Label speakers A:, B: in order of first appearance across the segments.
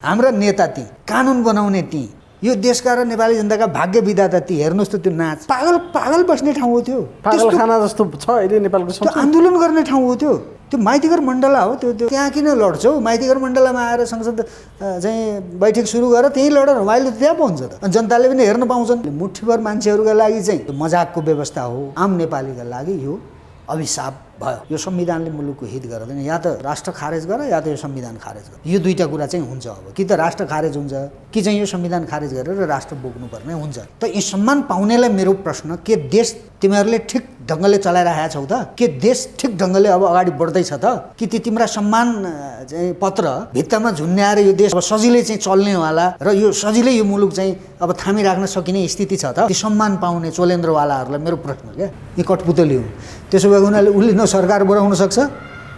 A: हाम्रा नेता ती कानुन बनाउने ती यो देशका र नेपाली जनताका भाग्य विधाता ती हेर्नुहोस् त त्यो नाच पागल बस्ने ठाउँ हो त्यो
B: पागलखाना जस्तो छ अहिले नेपालको
A: त्यो आन्दोलन गर्ने ठाउँ हो त्यो माइतीघर मण्डला हो त्यो त्यहाँ किन लड्छौ माइतीघर मण्डलामा आएर संसद चाहिँ बैठक सुरु गरेर त्यहीँ लड रमाइलो त्यहाँ पाउँछ त अनि जनताले पनि हेर्न पाउँछन् मुठीभर मान्छेहरूका लागि चाहिँ मजाकको व्यवस्था हो आम नेपालीका लागि यो अभिशाप भयो यो संविधानले मुलुकको हित गर्दैन या त राष्ट्र खारेज गर या त यो संविधान खारेज गर यो दुईटा कुरा चाहिँ हुन्छ अब कि त राष्ट्र खारेज हुन्छ कि चाहिँ यो संविधान खारेज गरेर राष्ट्र बोक्नुपर्ने हुन्छ त यी सम्मान पाउनेलाई मेरो प्रश्न के देश तिमीहरूले ठिक ढङ्गले चलाइरहेका छौ त के देश ठिक ढङ्गले अब अगाडि बढ्दैछ त कि ती तिम्रा सम्मान चाहिँ पत्र भित्तामा झुन्ड्याएर यो देश अब सजिलै चाहिँ चल्नेवाला र यो सजिलै यो मुलुक चाहिँ अब थामिराख्न सकिने स्थिति छ त ती सम्मान पाउने चोलेन्द्रवालाहरूलाई मेरो प्रश्न क्या यी कठपुतली हुन् त्यसो भए उनीहरूले उसले न सरकार बनाउन सक्छ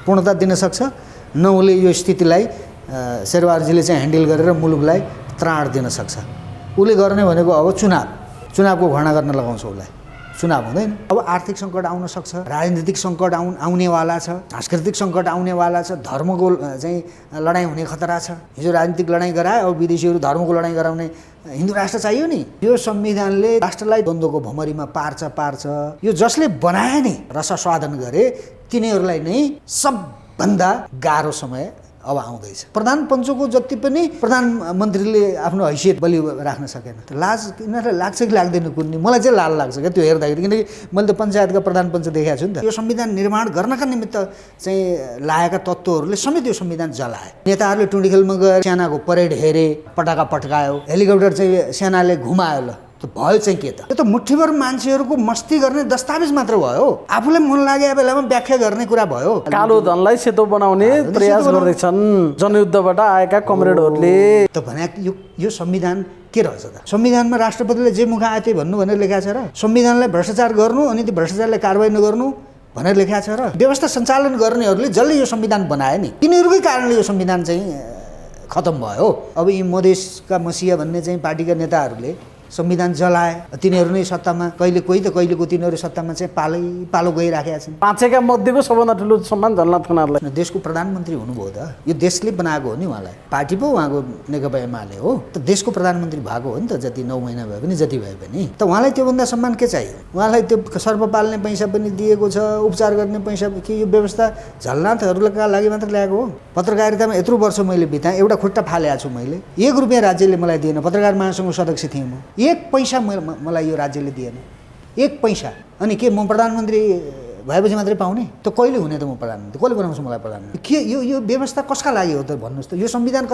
A: पूर्णता दिन सक्छ न उसले यो स्थितिलाई शेरबहादुरजीले चाहिँ ह्यान्डल गरेर मुलुकलाई त्राण दिन सक्छ उसले गर्ने भनेको अब चुनावको घोषणा गर्न लगाउँछ उसलाई चुनाव हुँदैन अब आर्थिक सङ्कट आउन सक्छ राजनीतिक सङ्कट आउनेवाला छ सांस्कृतिक सङ्कट आउनेवाला छ धर्मको चाहिँ लडाइँ हुने खतरा छ हिजो राजनीतिक लडाइँ गरायो अब विदेशीहरू धर्मको लडाइँ गराउने हिन्दू राष्ट्र चाहियो नि यो संविधानले राष्ट्रलाई द्वन्द्वको भमरीमा पार्छ यो जसले बनाए नि रसस्वादन गरे तिनीहरूलाई नै सबभन्दा गाह्रो समय अब आउँदैछ प्रधान पञ्चको जति पनि प्रधानमन्त्रीले आफ्नो हैसियत बलि राख्न सकेन लाज यिनीहरूलाई लाग्छ कि लाग्दैन कुन्नी मलाई चाहिँ लाल लाग्छ क्या त्यो हेर्दाखेरि किनकि मैले त पञ्चायतका प्रधान पञ्च देखाएको छु नि त यो संविधान निर्माण गर्नका निमित्त चाहिँ लागेका तत्त्वहरूले समेत यो संविधान जलाए नेताहरूले टुँडिखेलमा गएर सेनाको परेड हेरे पटाका पट्कायो हेलिकप्टर चाहिँ सेनाले घुमायो ल त भयो चाहिँ के त यो त मुठीभर मान्छेहरूको मस्ती गर्ने दस्तावेज मात्र भयो आफूलाई मन लागेको बेलामा व्याख्या गर्ने कुरा भयो
B: कालो धनलाई सेतो बनाउने प्रयास गर्दैछन् जनयुद्धबाट आएका कमरेडहरूले
A: त भने यो संविधान के रहेछ त संविधानमा राष्ट्रपतिले जे मुख आए त्यही भन्नु भनेर लेखाएको छ र संविधानलाई भ्रष्टाचार गर्नु अनि त्यो भ्रष्टाचारलाई कारबाही नगर्नु भनेर लेखाएको छ र व्यवस्था सञ्चालन गर्नेहरूले जसले यो संविधान बनाए नि तिनीहरूकै कारणले यो संविधान चाहिँ खतम भयो अब यी मधेसका मसिया भन्ने चाहिँ पार्टीका नेताहरूले संविधान जलाए तिनीहरू नै सत्तामा कहिले कोही त कहिलेको तिनीहरू सत्तामा चाहिँ पालो गइराखेका छन्
B: पाँचैका मध्येको सबभन्दा ठुलो सम्मान झलनाथ खनाललाई
A: देशको प्रधानमन्त्री हुनुभयो त यो देशले बनाएको हो नि उहाँलाई पार्टी पो उहाँको नेकपा एमाले हो त देशको प्रधानमन्त्री भएको हो नि त जति 9 महिना भए पनि जति भए पनि त उहाँलाई त्योभन्दा सम्मान के चाहियो उहाँलाई त्यो सर्प पाल्ने पैसा पनि दिएको छ उपचार गर्ने पैसा कि यो व्यवस्था झलनाथहरूका लागि मात्र ल्याएको हो पत्रकारितामा यत्रो वर्ष मैले बिताएँ एउटा खुट्टा फालेको छु मैले 1 रुपियाँ राज्यले मलाई दिएन पत्रकार महासङ्घको सदस्य थिएँ म 1 पैसा मलाई यो राज्यले दिएन 1 पैसा अनि के म प्रधानमन्त्री भएपछि मात्रै पाउने त कहिले हुने त म प्रधानमन्त्री कसले बनाउँछ मलाई प्रधानमन्त्री के यो व्यवस्था कसका लागि हो त भन्नुहोस् त यो संविधान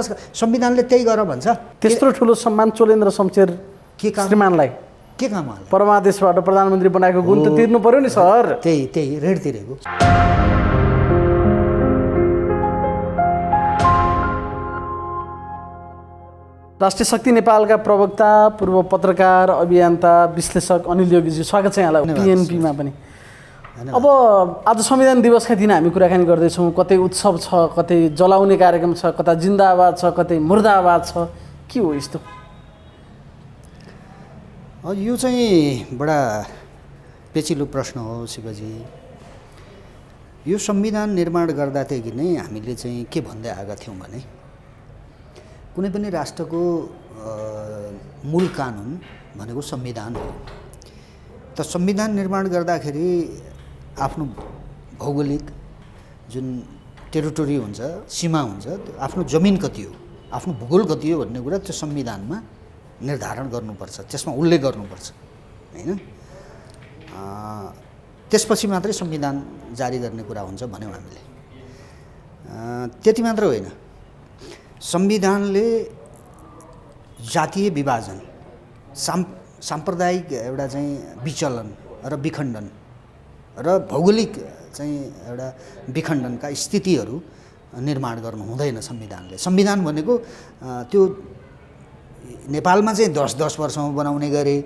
A: संविधानले त्यही गर भन्छ
B: त्यत्रो ठुलो सम्मान चोलेन्द्र शमशेर
A: के काम
B: श्रीमानलाई
A: के काम
B: परमादेशबाट प्रधानमन्त्री बनाएको गुण त तिर्नु पर्यो नि सर
A: त्यही ऋण तिरेको
B: राष्ट्रिय शक्ति नेपालका प्रवक्ता पूर्व पत्रकार अभियन्ता विश्लेषक अनिल योगीजी स्वागत छ यहाँलाई पिएनपीमा पनि अब आज संविधान दिवसका दिन हामी कुराकानी गर्दैछौँ कतै उत्सव छ कतै जलाउने कार्यक्रम छ कता जिन्दाबाद छ कतै मुर्दाबाद छ के हो यस्तो
A: यो चाहिँ बडा पेचिलो प्रश्न हो शिवजी यो संविधान निर्माण गर्दादेखि नै हामीले चाहिँ के भन्दै आएका थियौँ भने कुनै पनि राष्ट्रको मूल कानुन भनेको संविधान हो त संविधान निर्माण गर्दाखेरि आफ्नो भौगोलिक जुन टेरिटोरी हुन्छ सीमा हुन्छ आफ्नो जमिन कति हो आफ्नो भूगोल कति हो भन्ने कुरा त्यो संविधानमा निर्धारण गर्नुपर्छ त्यसमा उल्लेख गर्नुपर्छ हैन त्यसपछि मात्रै संविधान जारी गर्ने कुरा हुन्छ भन्यौँ हामीले त्यति मात्र होइन संविधानले जातीय विभाजन साम्प्रदायिक एउटा चाहिँ विचलन र विखण्डन र भौगोलिक चाहिँ एउटा विखण्डनका स्थितिहरू निर्माण गर्नु हुँदैन संविधानले संविधान भनेको त्यो नेपालमा चाहिँ 10 वर्षमा बनाउने गरे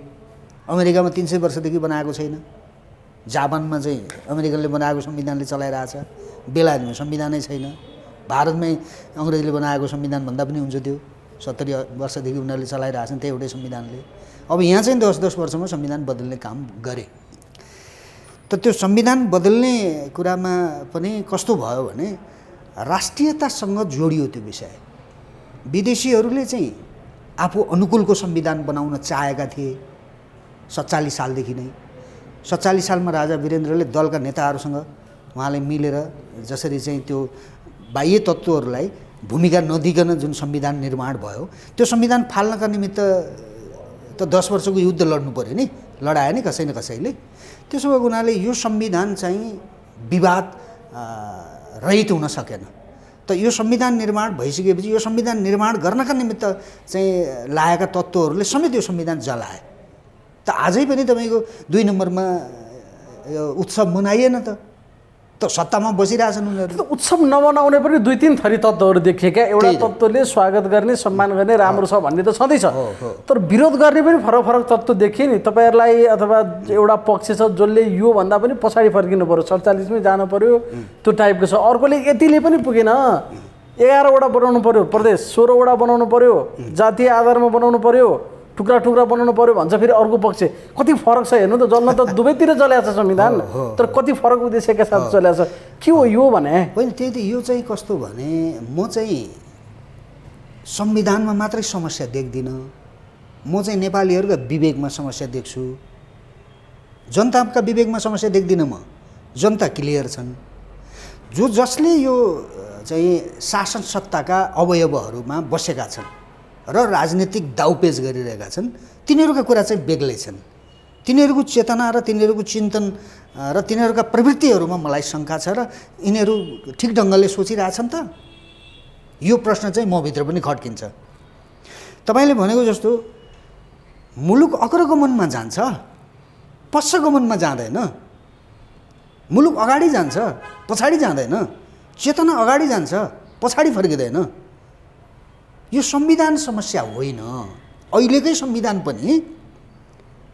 A: अमेरिकामा 300 वर्षदेखि बनाएको छैन जापानमा चाहिँ अमेरिकनले बनाएको संविधानले चलाइरहेछ बेलायतमा संविधानै छैन भारतमै अङ्ग्रेजले बनाएको संविधान भन्दा पनि हुन्छ त्यो 70 वर्षदेखि उनीहरूले चलाइरहेछन् त्यही एउटै संविधानले अब यहाँ चाहिँ 10 वर्षमा संविधान बदल्ने काम गरे त त्यो संविधान बदल्ने कुरामा पनि कस्तो भयो भने राष्ट्रियतासँग जोडियो त्यो विषय विदेशीहरूले चाहिँ आफू अनुकूलको संविधान बनाउन चाहेका थिए 47 सालदेखि नै। 47 सालमा राजा वीरेन्द्रले दलका नेताहरूसँग उहाँले मिलेर जसरी चाहिँ त्यो बाह्य तत्त्वहरूलाई भूमिका नदिकन जुन संविधान निर्माण भयो, त्यो संविधान फाल्नका निमित्त त 10 वर्षको युद्ध लड्नु पर्यो नि, लडायो नि कसै न कसैले। त्यसो भएको हुनाले यो संविधान चाहिँ विवाद रहित हुन सकेन। त यो संविधान निर्माण भइसकेपछि यो संविधान निर्माण गर्नका निमित्त चाहिँ लागेका तत्त्वहरूले समेत यो संविधान जलाए। त आजै पनि तपाईँको 2 नम्बरमा यो उत्सव मनाइएन त सत्तामा बसिरहेछन् उनीहरू।
B: उत्सव नमनाउने पनि 2-3 थरी तत्त्वहरू देखिएका। एउटा तत्त्वले स्वागत गर्ने, सम्मान गर्ने, राम्रो छ भन्ने त छँदैछ, तर विरोध गर्ने पनि फरक फरक तत्त्व देखिए नि। तपाईँहरूलाई अथवा एउटा पक्ष छ जसले योभन्दा पनि पछाडि फर्किनु पऱ्यो, 47मै जानु पऱ्यो, त्यो टाइपको छ। अर्कोले यतिले पनि पुगेन, 11वटा बनाउनु पऱ्यो प्रदेश, 16वटा बनाउनु पऱ्यो, जातीय आधारमा बनाउनु पऱ्यो, टुक्रा टुक्रा बनाउनु पऱ्यो भन्छ फेरि अर्को पक्ष। कति फरक छ हेर्नु त, जल्न त दुवैतिर चलेको छ संविधान, तर कति फरक उद्देश्यका साथ चलेको छ। के हो यो भने?
A: होइन, त्यही त यो चाहिँ कस्तो भने म चाहिँ संविधानमा मात्रै समस्या देख्दिनँ, म चाहिँ नेपालीहरूका विवेकमा समस्या देख्छु। जनताका विवेकमा समस्या देख्दिनँ म, जनता क्लियर छन्। जसले यो चाहिँ शासन सत्ताका अवयवहरूमा बसेका छन् र राजनीतिक दाउपेच गरिरहेका छन्, तिनीहरूका कुरा चाहिँ बेग्लै छन्। तिनीहरूको चेतना र तिनीहरूको चिन्तन र तिनीहरूका प्रवृत्तिहरूमा मलाई शङ्का छ र यिनीहरू ठिक ढङ्गले सोचिरहेछन् त? यो प्रश्न चाहिँ म भित्र पनि खड्किन्छ। तपाईँले भनेको जस्तो मुलुक अग्रगमनमा जान्छ, पश्चगमनमा जाँदैन। मुलुक अगाडि जान्छ, पछाडि जाँदैन। चेतना अगाडि जान्छ, पछाडि फर्किँदैन। यो संविधान समस्या होइन। अहिलेकै संविधान पनि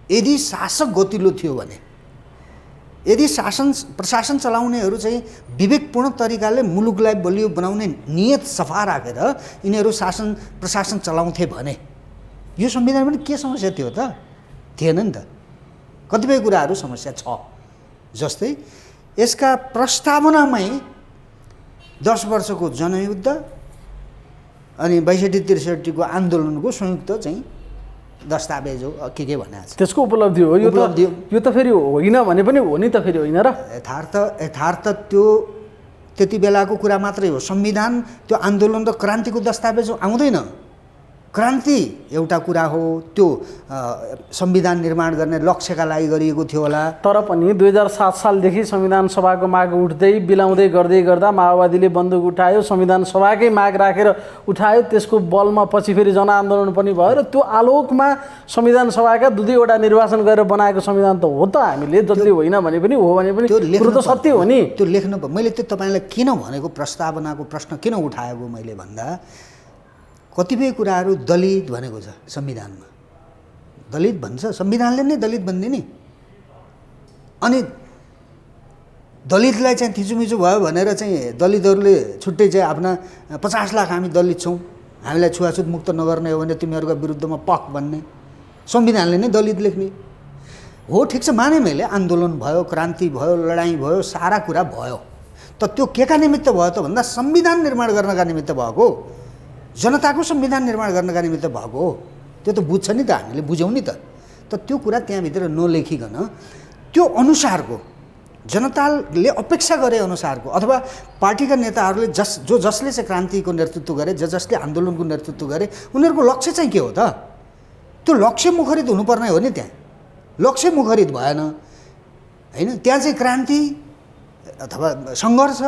A: यदि शासक गतिलो थियो भने, यदि प्रशासन चलाउनेहरू चाहिँ विवेकपूर्ण तरिकाले मुलुकलाई बलियो बनाउने नियत सफा राखेर यिनीहरू प्रशासन चलाउँथे भने यो संविधान पनि के समस्या थियो त? थिएन नि त। कतिपय कुराहरू समस्या छ, जस्तै यसका प्रस्तावनामै 10 वर्षको जनयुद्ध अनि 62-63 को आन्दोलनको संयुक्त चाहिँ दस्तावेज हो, के भने छ
B: त्यसको उपलब्धि हो। यो त फेरि होइन भने पनि हो नि त, फेरि होइन र?
A: यथार्थ त्यो त्यति बेलाको कुरा मात्रै हो। संविधान त्यो आन्दोलन र क्रान्तिको दस्तावेज आउँदैन। क्रान्ति एउटा कुरा हो, त्यो संविधान निर्माण गर्ने लक्ष्यका लागि गरिएको थियो होला।
B: तर पनि 2007 सालदेखि संविधान सभाको माग उठ्दै बिलाउँदै गर्दै गर्दा माओवादीले बन्दुक उठायो, संविधान सभाकै माग राखेर उठायो, त्यसको बलमा पछि फेरि जनआन्दोलन पनि भयो र त्यो आलोकमा संविधान सभाका 2-2वटा निर्वाचन गरेर बनाएको संविधान त हो त। हामीले जसले होइन भने पनि हो भने पनि कुरो त सत्य हो नि।
A: त्यो लेख्नु पर्यो। मैले त्यो तपाईँलाई किन भनेको, प्रस्तावनाको प्रश्न किन उठाएको मैले भन्दा, कतिपय कुराहरू दलित भनेको छ संविधानमा। दलित भन्छ, संविधानले नै दलित भन्ने नि। अनि दलितलाई चाहिँ थिचुमिचु भयो भनेर चाहिँ दलितहरूले छुट्टै चाहिँ आफ्ना 50 लाख हामी दलित छौँ, हामीलाई छुवाछुत मुक्त नगर्ने हो भने तिमीहरूका विरुद्धमा पक भन्ने, संविधानले नै दलित लेख्ने हो। ठिक छ, माने मैले, आन्दोलन भयो, क्रान्ति भयो, लडाइँ भयो, सारा कुरा भयो। त त्यो केका निमित्त भयो त भन्दा संविधान निर्माण गर्नका निमित्त भएको, जनताको संविधान निर्माण गर्नका निमित्त भएको हो। त्यो त बुझ्छ नि त, हामीले बुझौँ नि त। त्यो कुरा त्यहाँभित्र नलेखिकन त्यो अनुसारको जनताले अपेक्षा गरे अनुसारको, अथवा पार्टीका नेताहरूले जसले चाहिँ क्रान्तिको नेतृत्व गरे, जसले आन्दोलनको नेतृत्व गरे, उनीहरूको लक्ष्य चाहिँ के हो त? त्यो लक्ष्य मुखरित हुनुपर्ने हो नि। त्यहाँ लक्ष्य मुखरित भएन होइन। त्यहाँ चाहिँ क्रान्ति अथवा सङ्घर्ष,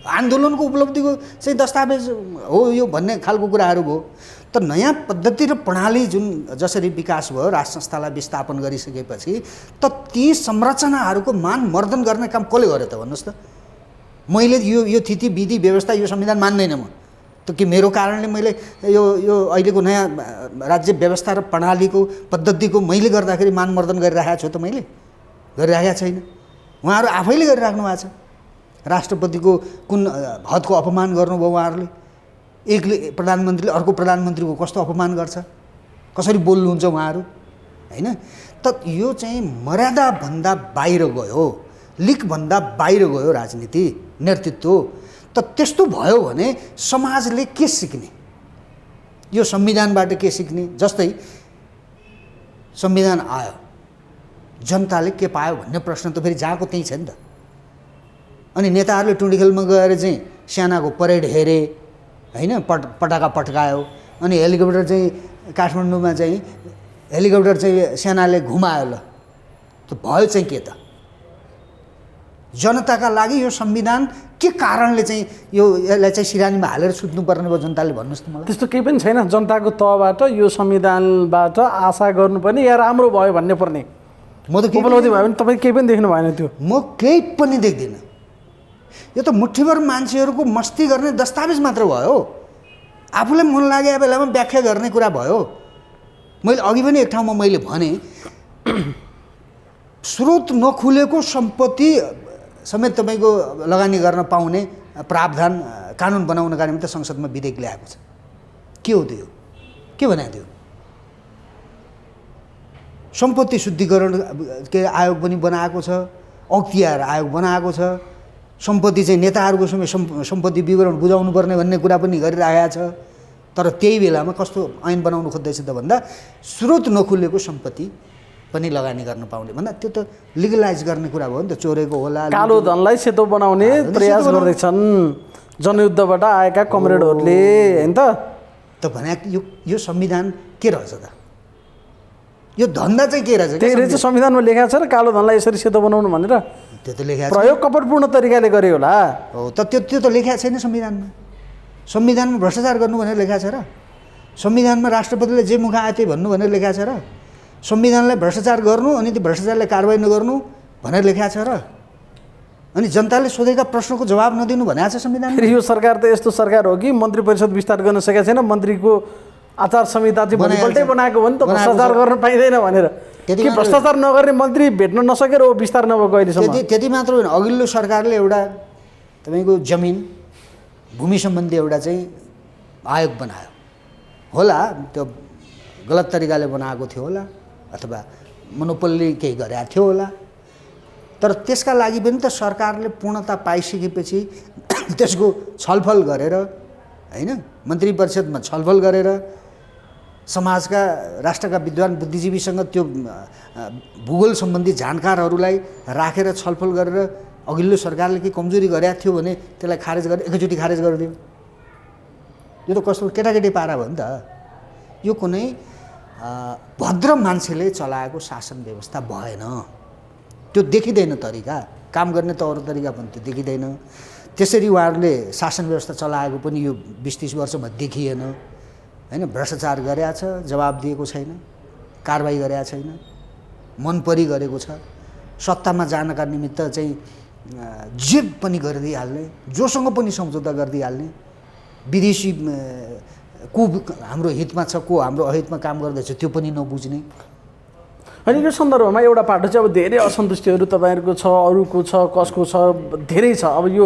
A: आन्दोलनको उपलब्धिको चाहिँ दस्तावेज हो यो भन्ने खालको कुराहरू भयो। त नयाँ पद्धति र प्रणाली जुन जसरी विकास भयो, राज संस्थालाई विस्थापन गरिसकेपछि त ती संरचनाहरूको मान मर्दन गर्ने काम कसले गर्यो त भन्नुहोस् त? मैले यो थिति विधि व्यवस्था यो संविधान मान्दैन म त। कि मेरो कारणले मैले यो अहिलेको नयाँ राज्य व्यवस्था र प्रणालीको पद्धतिको मैले गर्दाखेरि मान मर्दन गरिरहेको छु त? मैले गरिरहेको छैन, उहाँहरू आफैले गरिराख्नु भएको छ। राष्ट्रपतिको कुन हदको अपमान गर्नुभयो उहाँहरूले? एकले प्रधानमन्त्रीले अर्को प्रधानमन्त्रीको कस्तो अपमान गर्छ, कसरी बोल्नुहुन्छ उहाँहरू होइन? त यो चाहिँ मर्यादाभन्दा बाहिर गयो, लिकभन्दा बाहिर गयो राजनीति नेतृत्व। त त्यस्तो भयो भने समाजले के सिक्ने? यो संविधानबाट के सिक्ने? जस्तै संविधान आयो, जनताले के पायो भन्ने प्रश्न त फेरि जहाँको त्यहीँ छ नि त। अनि नेताहरूले टुँडिखेलमा गएर चाहिँ सेनाको परेड हेरे होइन, पटाका पट्कायो, अनि हेलिकप्टर चाहिँ काठमाडौँमा चाहिँ हेलिकप्टर चाहिँ सेनाले घुमायो। ल त भयो चाहिँ के त? जनताका लागि यो संविधान के कारणले चाहिँ यसलाई चाहिँ सिरानीमा हालेर सुत्नुपर्ने भयो जनताले? भन्नुहोस् त मलाई।
B: त्यस्तो केही पनि छैन। जनताको तहबाट यो संविधानबाट आशा गर्नुपर्ने या राम्रो भयो भन्ने पर्ने
A: म त
B: उपलब्धि भयो भने तपाईँ केही पनि देख्नु भएन त्यो?
A: म केही पनि देख्दिनँ। यो त मुठ्ठीभर मान्छेहरूको मस्ती गर्ने दस्तावेज मात्र भयो। आफूलाई मन लागेको बेलामा व्याख्या गर्ने कुरा भयो। मैले अघि पनि एक ठाउँमा मैले भने स्रोत नखुलेको सम्पत्ति समेत तपाईँको लगानी गर्न पाउने प्रावधान कानुन बनाउनका निम्ति संसदमा विधेयक ल्याएको छ। के हो त्यो? के भने त्यो? सम्पत्ति शुद्धिकरण के आयोग पनि बनाएको छ, अख्तियार आयोग बनाएको छ, सम्पत्ति चाहिँ नेताहरूको समय सम्पत्ति विवरण बुझाउनु पर्ने भन्ने कुरा पनि गरिरहेको छ। तर त्यही बेलामा कस्तो ऐन बनाउनु खोज्दैछ त भन्दा स्रोत नखुलेको सम्पत्ति पनि लगानी गर्न पाउने भन्दा त्यो त लिगलाइज गर्ने कुरा भयो नि त। चोरेको होला,
B: कालो धनलाई सेतो बनाउने प्रयास गर्दैछन् जनयुद्धबाट आएका कमरेडहरूले, होइन
A: त भने यो संविधान के रहेछ त? यो धन्दा चाहिँ के रहेछ?
B: त्यही रहेछ संविधानमा लेखा छ र कालो धनलाई यसरी सेतो बनाउनु भनेर।
A: त्यो त लेखा छ,
B: प्रयोग कपटपूर्ण तरिकाले गरे होला।
A: हो त, त्यो त लेखा छैन संविधानमा। संविधानमा भ्रष्टाचार गर्नु भनेर लेखा छ र? संविधानमा राष्ट्रपतिले जे मुख आयो त्यही भन्नु भनेर लेखा छ र? संविधानलाई भ्रष्टाचार गर्नु अनि त्यो भ्रष्टाचारलाई कारबाही नगर्नु भनेर लेखा छ र? अनि जनताले सोधेका प्रश्नको जवाब नदिनु भनेको छ संविधान।
B: फेरि यो सरकार त यस्तो सरकार हो कि मन्त्री परिषद विस्तार गर्न सकेको छैन, मन्त्रीको आचार संहिता चाहिँ भोलिपल्टै बनाएको हो नि त, भ्रष्टाचार गर्न पाइँदैन भनेर। के भ्रष्टाचार नगर्ने मन्त्री भेट्न नसकेर हो विस्तार नभएको अहिलेसम्म?
A: त्यति मात्र होइन, अघिल्लो सरकारले एउटा तपाईँको जमिन भूमि सम्बन्धी एउटा चाहिँ आयोग बनायो होला। त्यो गलत तरिकाले बनाएको थियो होला अथवा मोनोपोली केही गरेको थियो होला। तर त्यसका लागि पनि त सरकारले पूर्णता पाइसकेपछि त्यसको छलफल गरेर होइन, मन्त्री परिषदमा छलफल गरेर समाजका राष्ट्रका विद्वान बुद्धिजीवीसँग त्यो भूगोल सम्बन्धी जानकारहरूलाई राखेर छलफल गरेर अघिल्लो सरकारले के कमजोरी गरेको थियो भने त्यसलाई खारेज गरेर एकैचोटि खारेज गरिदियो। यो त कस्तो केटाकेटी पारा भयो नि त। यो कुनै भद्र मान्छेले चलाएको शासन व्यवस्था भएन। त्यो देखिँदैन तरिका, काम गर्ने त अरू तरिका पनि त्यो देखिँदैन। त्यसरी उहाँहरूले शासन व्यवस्था चलाएको पनि यो 20-30 वर्षमा देखिएन होइन। भ्रष्टाचार गरेको छ, जवाब दिएको छैन, कारबाही गरेको छैन, मनपरी गरेको छ। सत्तामा जानका निमित्त चाहिँ जे पनि गरिदिइहाल्ने, जोसँग पनि सम्झौता गरिदिइहाल्ने, विदेशी को हाम्रो हितमा छ, को हाम्रो अहितमा काम गर्दैछ त्यो पनि नबुझ्ने।
B: अनि यो सन्दर्भमा एउटा पाटो चाहिँ अब धेरै असन्तुष्टिहरू तपाईँहरूको छ, अरूको छ, कसको छ, धेरै छ। अब यो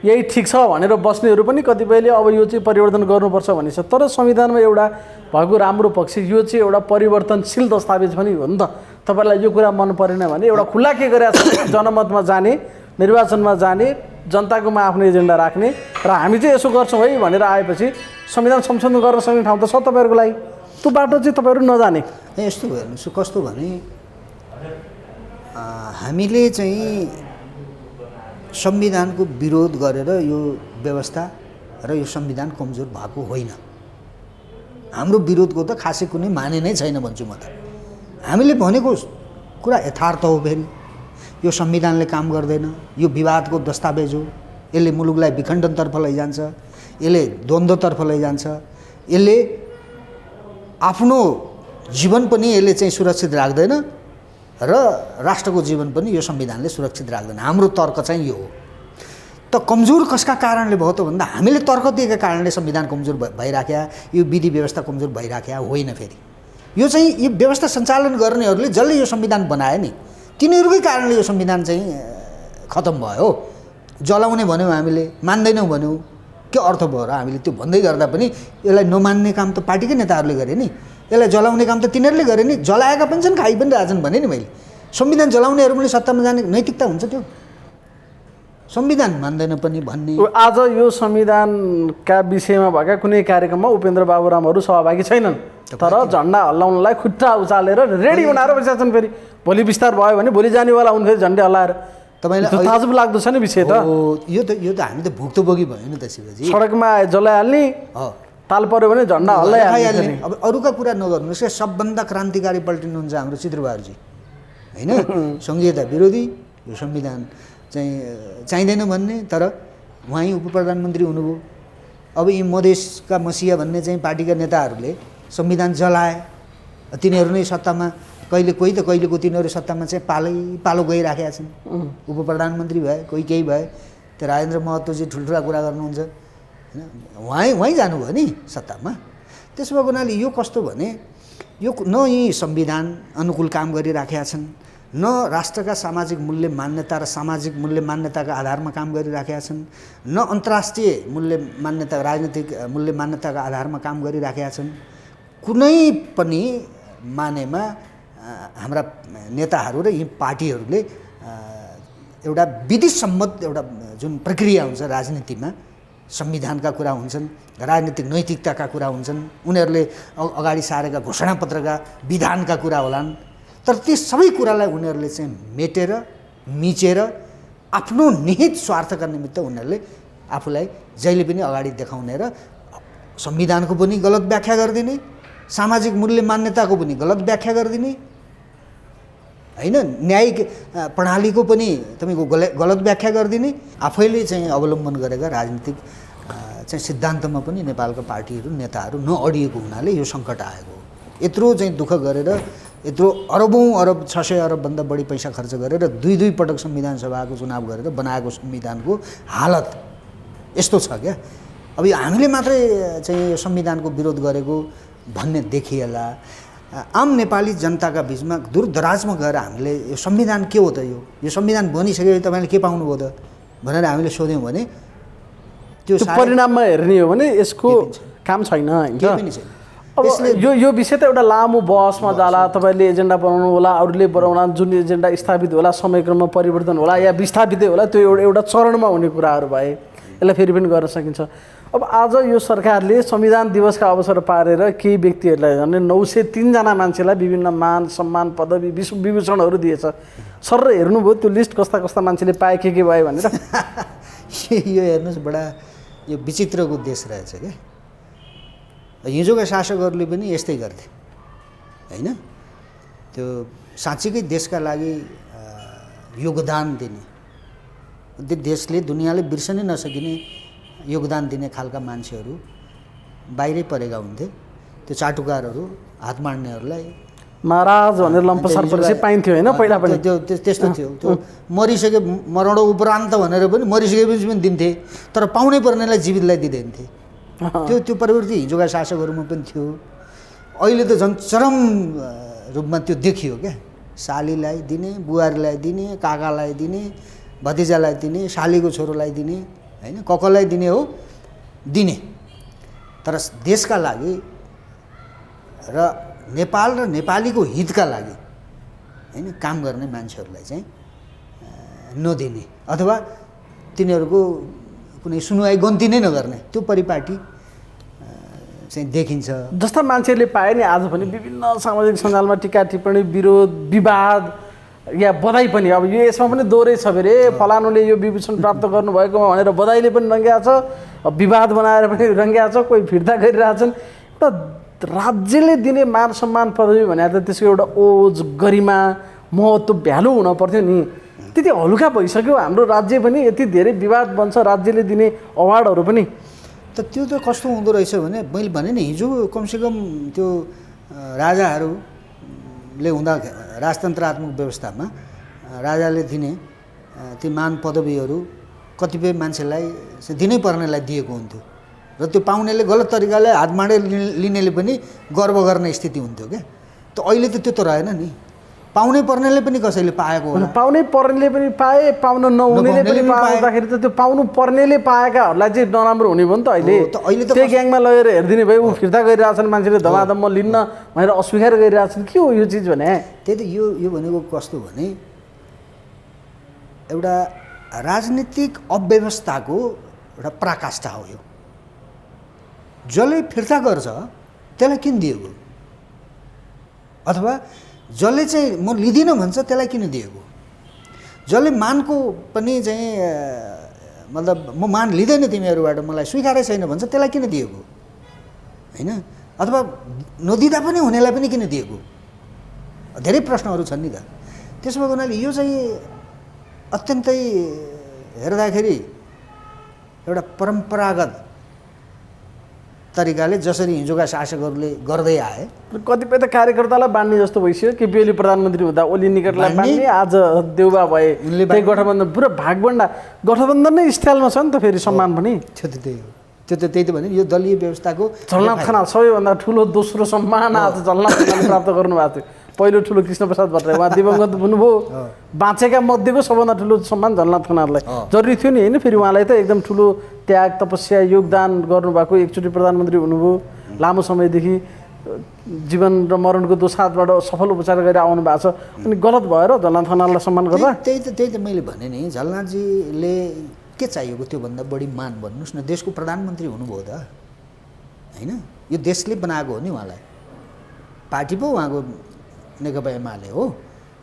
B: यही ठिक छ भनेर बस्नेहरू पनि कतिपयले अब यो चाहिँ परिवर्तन गर्नुपर्छ भनिन्छ। तर संविधानमा एउटा भएको राम्रो पक्ष यो चाहिँ एउटा परिवर्तनशील दस्तावेज पनि हो नि त। तपाईँलाई यो कुरा मन परेन भने एउटा खुला के गरेको छ, जनमतमा जाने, निर्वाचनमा जाने, जनताकोमा आफ्नो एजेन्डा राख्ने र हामी चाहिँ यसो गर्छौँ है भनेर आएपछि संविधान संशोधन गर्न सक्ने ठाउँ त छ तपाईँहरूको लागि। त्यो बाटो चाहिँ तपाईँहरू नजाने।
A: यस्तो हेर्नुहोस्, कस्तो भने हामीले चाहिँ संविधानको विरोध गरेर यो व्यवस्था र यो संविधान कमजोर भएको होइन। हाम्रो विरोधको त खासै कुनै माने नै छैन भन्छु म त। हामीले भनेको कुरा यथार्थ हो। फेरि यो संविधानले काम गर्दैन, यो विवादको दस्तावेज हो। यसले मुलुकलाई विखण्डनतर्फ लैजान्छ, यसले द्वन्द्वतर्फ लैजान्छ, यसले आफ्नो जीवन पनि यसले चाहिँ सुरक्षित राख्दैन र राष्ट्रको जीवन पनि यो संविधानले सुरक्षित राख्दैन। हाम्रो तर्क चाहिँ यो हो। त कमजोर कसका कारणले भयो त भन्दा हामीले तर्क दिएका कारणले संविधान कमजोर भइराख्या, यो विधि व्यवस्था कमजोर भइराख्या होइन। फेरि यो चाहिँ यो व्यवस्था सञ्चालन गर्नेहरूले जसले यो संविधान बनाए नि तिनीहरूकै कारणले यो संविधान चाहिँ खतम भयो। जलाउने भन्यौँ हामीले, मान्दैनौँ भन्यौँ, के अर्थ भयो र? हामीले त्यो भन्दै गर्दा पनि यसलाई नमान्ने काम त पार्टीकै नेताहरूले गरे नि, यसलाई जलाउने काम त तिनीहरूले गरे नि। जलाएका पनि छन्, खाइ पनि रहेछन् भने नि मैले। संविधान जलाउनेहरू पनि सत्तामा जाने नैतिकता हुन्छ त्यो? संविधान मान्दैन पनि भन्ने।
B: आज यो संविधानका विषयमा भएका कुनै कार्यक्रममा उपेन्द्र बाबुरामहरू सहभागी छैनन्, तर झन्डा हल्लाउनलाई खुट्टा उचालेर रेडी बनाएर बसेका छन्। फेरि भोलि विस्तार भयो भने भोलि जानेवाला हुन् फेरि झन्डै हल्लाएर।
A: तपाईँलाई
B: ताजुब लाग्दो छ नि विषय त।
A: यो त हामी त भुक्तभोगी भयो नि त शिवजी।
B: सडकमा जलाइहाल्ने, ताल पर्यो भने झन्डा हल्लाइहाल्ने।
A: अब अरूका कुरा नगर्नुहोस् क्या, सबभन्दा क्रान्तिकारी पल्टिनुहुन्छ हाम्रो चित्रबहादुरजी होइन। सङ्घीयता विरोधी, यो संविधान चाहिँदैन भन्ने, तर उहाँ उप प्रधानमन्त्री हुनुभयो। अब यी मधेसका मसिया भन्ने पार्टीका नेताहरूले संविधान जलाए, तिनीहरू नै सत्तामा कहिले कोही त कहिलेको तिनीहरू सत्तामा पालो गइराखेका छन्। उप प्रधानमन्त्री भए, कोही केही भए। त्यो राजेन्द्र महतोजी ठुल्ठुला कुरा गर्नुहुन्छ होइन, उहाँ जानुभयो नि सत्तामा। त्यसो भएको हुनाले यो कस्तो भने यो न यी संविधान अनुकूल काम गरिराखेका छन्, न राष्ट्रका सामाजिक मूल्य मान्यता र सामाजिक मूल्य मान्यताका आधारमा काम गरिराखेका छन्, न अन्तर्राष्ट्रिय मूल्य मान्यता राजनीतिक मूल्य मान्यताका आधारमा काम गरिराखेका छन्। कुनै पनि मानेमा हाम्रा नेताहरू र यी पार्टीहरूले एउटा विधिसम्मत एउटा जुन प्रक्रिया हुन्छ राजनीतिमा, संविधानका कुरा हुन्छन्, राजनीतिक नैतिकताका कुरा हुन्छन्, उनीहरूले अगाडि सारेका घोषणापत्रका विधानका कुरा होलान्, तर ती सबै कुरालाई उनीहरूले मेटेर मिचेर आफ्नो निहित स्वार्थका निमित्त उनीहरूले आफूलाई जहिले पनि अगाडि देखाउने र संविधानको पनि गलत व्याख्या गरिदिने, सामाजिक मूल्य मान्यताको पनि गलत व्याख्या गरिदिने होइन, न्यायिक प्रणालीको पनि तपाईँको गलत व्याख्या गरिदिने, आफैले अवलम्बन गरेका राजनीतिक सिद्धान्तमा पनि नेपालका पार्टीहरू नेताहरू नअडिएको हुनाले यो सङ्कट आएको हो। यत्रो दुःख गरेर, यत्रो अरबौँ अरब 600 अरबभन्दा बढी पैसा खर्च गरेर दुई पटक संविधान सभाको चुनाव गरेर बनाएको संविधानको हालत यस्तो छ क्या। अब यो हामीले मात्रै संविधानको विरोध गरेको भन्ने देखिएला। आम नेपाली जनताका बिचमा दूरदराजमा गएर हामीले यो संविधान के हो त, यो संविधान बनिसकेपछि तपाईँले के पाउनुभयो त भनेर हामीले सोध्यौँ भने त्यो
B: परिणाममा हेर्ने हो भने यसको काम छैन होइन। अब यो विषय त एउटा लामो बहसमा जाला, तपाईँले एजेन्डा बनाउनु होला, अरूले बनाउला, जुन एजेन्डा स्थापित होला समयक्रममा परिवर्तन होला या विस्थापितै होला, त्यो एउटा चरणमा हुने कुराहरू भए यसलाई फेरि पनि गर्न सकिन्छ। अब आज यो सरकारले संविधान दिवसका अवसर पारेर केही व्यक्तिहरूलाई झन् 903 जना मान्छेलाई विभिन्न मान सम्मान पदवी विभूषणहरू दिएछ। सर हेर्नुभयो त्यो लिस्ट कस्ता कस्ता मान्छेले पाए के भयो भनेर?
A: यो हेर्नुहोस्, बडा यो विचित्रको देश रहेछ क्या। हिजोका शासकहरूले पनि यस्तै गर्थे होइन। त्यो साँच्चीकै देशका लागि योगदान दिने, देशले दुनियाँले बिर्सनै नसकिने योगदान दिने खालका मान्छेहरू बाहिरै परेका हुन्थे। त्यो चाटुकारहरू, हात मार्नेहरूलाई
B: महाराज भनेर लम्पसार परिचय पाइन्थ्यो होइन पहिला पनि।
A: त्यो त्यस्तो थियो। त्यो मरिसके मरणो उपरान्त भनेर पनि मरिसकेपछि पनि दिन्थे, तर पाउनै पर्नेलाई जीवितलाई दिँदैन थिए। त्यो प्रवृत्ति हिजोका शासकहरूमा पनि थियो। अहिले त झन् चरम रूपमा त्यो देखियो क्या। सालीलाई दिने, बुहारीलाई दिने, काकालाई दिने, भतिजालाई दिने, सालीको छोरोलाई दिने होइन, ककलाई दिने हो दिने। तर देशका लागि र नेपाल र नेपालीको हितका लागि होइन काम गर्ने मान्छेहरूलाई नदिने अथवा तिनीहरूको कुनै सुनुवाई गन्ती नै नगर्ने त्यो परिपाटी देखिन्छ।
B: जस्ता मान्छेहरूले पाए नि आज पनि विभिन्न सामाजिक सञ्जालमा टिका टिप्पणी, विरोध, विवाद या बधाई पनि। अब यो यसमा पनि दोहोरै छ फेरि, फलानुले यो विभूषण प्राप्त गर्नुभएकोमा भनेर बधाईले पनि रङ्गिया छ, विवाद बनाएर पनि रङ्गिया छ, कोही फिर्ता गरिरहेछन्। एउटा राज्यले दिने मान सम्मान पदवी भने त त्यसको एउटा ओज, गरिमा, महत्त्व, भ्यालु हुन पर्थ्यो नि। त्यति हलुका भइसक्यो हाम्रो राज्य पनि, यति धेरै विवाद बन्छ राज्यले दिने अवार्डहरू पनि।
A: त त्यो त कस्तो हुँदो रहेछ भने मैले भने नि हिजो कमसेकम त्यो राजाहरूले हुँदा राजतन्त्रात्मक व्यवस्थामा राजाले दिने ती मान पदवीहरू कतिपय मान्छेलाई दिनै पर्नेलाई दिएको हुन्थ्यो र त्यो पाउनेले गलत तरिकाले हात माडे लिनेले पनि गर्व गर्ने स्थिति हुन्थ्यो क्या। त अहिले त त्यो त रहेन नि। पाउनै पर्नेले पनि कसैले पाएको होला,
B: पाउनै पर्नेले पनि पाए, पाउन नहुनेले पनि पाउँदाखेरि त त्यो पाउनु पर्नेले पाएकाहरूलाई चाहिँ नराम्रो हुने भयो नि त। अहिले त्यही ग्याङमा लगेर हेरिदिने भयो, ऊ फिर्ता गरिरहेछन्, मान्छेले धमाधम लिन्न भनेर अस्वीकार गरिरहेछन्। के हो यो चिज भने?
A: त्यही त यो भनेको कस्तो भने एउटा राजनीतिक अव्यवस्थाको एउटा पराकाष्ठा हो यो। जसले फिर्ता गर्छ त्यसलाई किन दिएको, अथवा जसले चाहिँ म लिँदिनँ भन्छ त्यसलाई किन दिएको, जसले मानको पनि चाहिँ मतलब म मान लिँदैन तिमीहरूबाट, मलाई स्वीकारै छैन भन्छ त्यसलाई किन दिएको होइन, अथवा नदिँदा पनि हुनेलाई पनि किन दिएको, धेरै प्रश्नहरू छन् नि त। त्यसो भएको हुनाले यो चाहिँ अत्यन्तै हेर्दाखेरि एउटा परम्परागत तरिकाले जसरी हिजोका शासकहरूले गर्दै आए,
B: कतिपय त कार्यकर्तालाई बाँड्ने जस्तो भइसक्यो। केपीओली प्रधानमन्त्री हुँदा ओली निकटलाई बाँड्ने, आज देउबा भए त्यही गठबन्धन पुरा भागबन्डा गठबन्धन नै स्टाइलमा छ नि त। फेरि सम्मान पनि
A: त्यही हो, त्यही त भने यो दलीय व्यवस्थाको
B: झलनाथ खनाल सबैभन्दा ठुलो दोस्रो सम्मान आज झलनाथ खनालले प्राप्त गर्नुभएको थियो। पहिलो ठुलो कृष्णप्रसाद भट्टराई, उहाँ दिवंगत हुनुभयो, बाँचेका मध्येको सबभन्दा ठुलो सम्मान झलनाथ खनाललाई जरुरी थियो नि होइन। फेरि उहाँलाई त एकदम ठुलो त्याग तपस्या योगदान गर्नुभएको, एकचोटि प्रधानमन्त्री हुनुभयो, लामो समयदेखि जीवन र मरणको दोसाँधबाट सफल उपचार गरेर आउनु भएको छ, अनि गलत भएर झलनाथ खनाललाई सम्मान गर्दा
A: त्यही त मैले भने नि, झलनाथजीले के चाहिएको त्योभन्दा बढी मान भन्नुहोस् न। देशको प्रधानमन्त्री हुनुभयो त होइन, यो देशले बनाएको हो नि उहाँलाई, पार्टी पो उहाँको नेकपा एमाले हो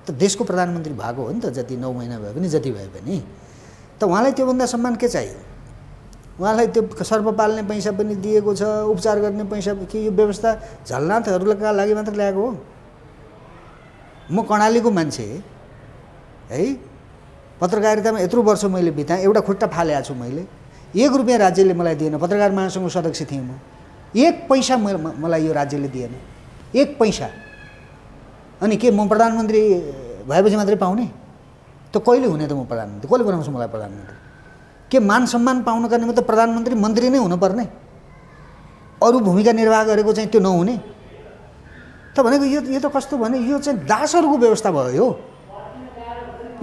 A: त, देशको प्रधानमन्त्री भएको हो नि त, जति 9 महिना भए पनि जति भए पनि। त उहाँलाई त्योभन्दा सम्मान के चाहियो, उहाँलाई त्यो सर्प पाल्ने पैसा पनि दिएको छ, उपचार गर्ने पैसा कि यो व्यवस्था झलनाथहरूका लागि मात्र ल्याएको हो। म कर्णालीको मान्छे है, पत्रकारितामा यत्रो वर्ष मैले बिताएँ, एउटा खुट्टा फालेको छु मैले, 1 रुपियाँ राज्यले मलाई दिएन। पत्रकार महासङ्घको सदस्य थिएँ म, 1 पैसा मलाई यो राज्यले दिएन, 1 पैसा। अनि के म प्रधानमन्त्री भएपछि मात्रै पाउने? त कहिले हुने त म प्रधानमन्त्री, कसले बनाउँछ मलाई प्रधानमन्त्री? के मान सम्मान पाउनका निमित्त प्रधानमन्त्री मन्त्री नै हुनुपर्ने, अरू भूमिका निर्वाह गरेको चाहिँ त्यो नहुने? त भनेको यो त कस्तो भने यो चाहिँ दासहरूको व्यवस्था भयो।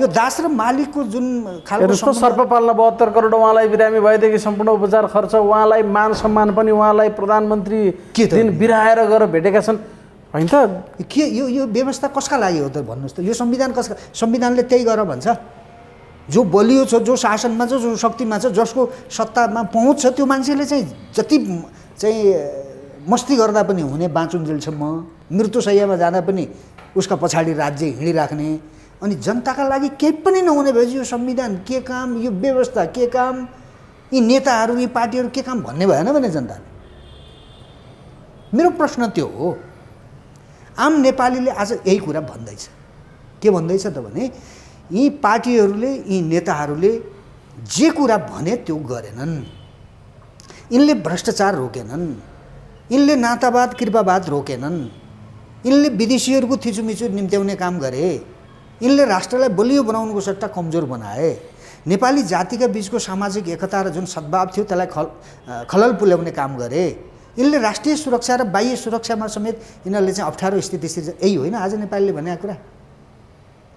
A: यो दास र मालिकको जुन खालको
B: सर्प पाल्न 72 करोड उहाँलाई बिरामी भएदेखि सम्पूर्ण उपचार खर्च, उहाँलाई मान सम्मान पनि उहाँलाई प्रधानमन्त्री दिन बिराएर गएर भेटेका छन् होइन त।
A: के यो व्यवस्था कसका लागि हो त भन्नुहोस् त? यो संविधान कसका? संविधानले त्यही गर भन्छ। जो बलियो छ, जो शासनमा छ, जो शक्तिमा छ, जसको सत्तामा पहुँच छ, त्यो मान्छेले चाहिँ जति चाहिँ मस्ती गर्दा पनि हुने, बाँचुन्जेलसम्म मृत्युशय्यामा जाँदा पनि उसका पछाडि राज्य हिँडिराख्ने, अनि जनताका लागि केही पनि नहुने भएपछि यो संविधान के काम, यो व्यवस्था के काम, यी नेताहरू यी पार्टीहरू के काम भन्ने भएन भने जनताले। मेरो प्रश्न त्यो हो। आम नेपालीले आज यही कुरा भन्दैछ। के भन्दैछ त भने यी पार्टीहरूले यी नेताहरूले जे कुरा भने त्यो गरेनन्, यिनले भ्रष्टाचार रोकेनन्, यिनले नातावाद कृपावाद रोकेनन्, यिनले विदेशीहरूको थिचुमिचु निम्त्याउने काम गरे, यिनले राष्ट्रलाई बलियो बनाउनुको सट्टा कमजोर बनाए, नेपाली जातिका बीचको सामाजिक एकता र जुन सद्भाव थियो त्यसलाई खलल पुर्याउने काम गरे, यिनले राष्ट्रिय सुरक्षा र बाह्य सुरक्षामा समेत यिनीहरूले चाहिँ अप्ठ्यारो स्थिति सिर्जना। यही होइन आज नेपालीले भनेको कुरा?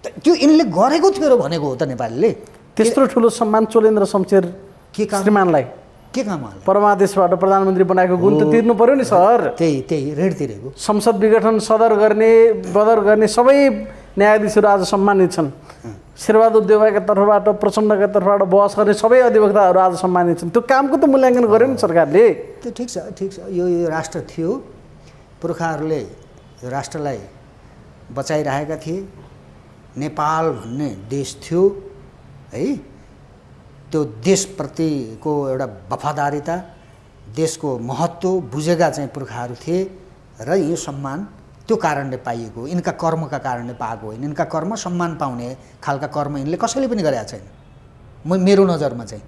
A: त्यो यिनले गरेको थियो र भनेको हो त नेपालीले।
B: त्यत्रो ठुलो सम्मान चोलेन्द्र शमशेर
A: के काम,
B: श्रीमानलाई
A: के काम हाल्यो?
B: परमादेशबाट प्रधानमन्त्री बनाएको गुण त तिर्नु पर्यो नि सर।
A: त्यही ऋण तिरेको।
B: संसद विघटन सदर गर्ने बदर गर्ने सबै न्यायाधीशहरू आज सम्मानित छन्। शेरबहादुर देउवाका तर्फबाट, प्रचण्डका तर्फबाट बहस गर्ने सबै अधिवक्ताहरू आज सम्मानित छन्। त्यो कामको त मूल्याङ्कन गर्यो नि सरकारले।
A: त्यो ठिक छ। यो राष्ट्र थियो, पुर्खाहरूले यो राष्ट्रलाई बचाइरहेका थिए, नेपाल भन्ने देश थियो है। त्यो देशप्रतिको एउटा वफादारिता, देशको महत्त्व बुझेका चाहिँ पुर्खाहरू थिए र यो सम्मान त्यो कारणले पाइएको, यिनका कर्मका कारणले पाएको होइन। यिनका कर्म सम्मान पाउने खालका कर्म यिनले कसैले पनि गरेका छैन मेरो नजरमा चाहिँ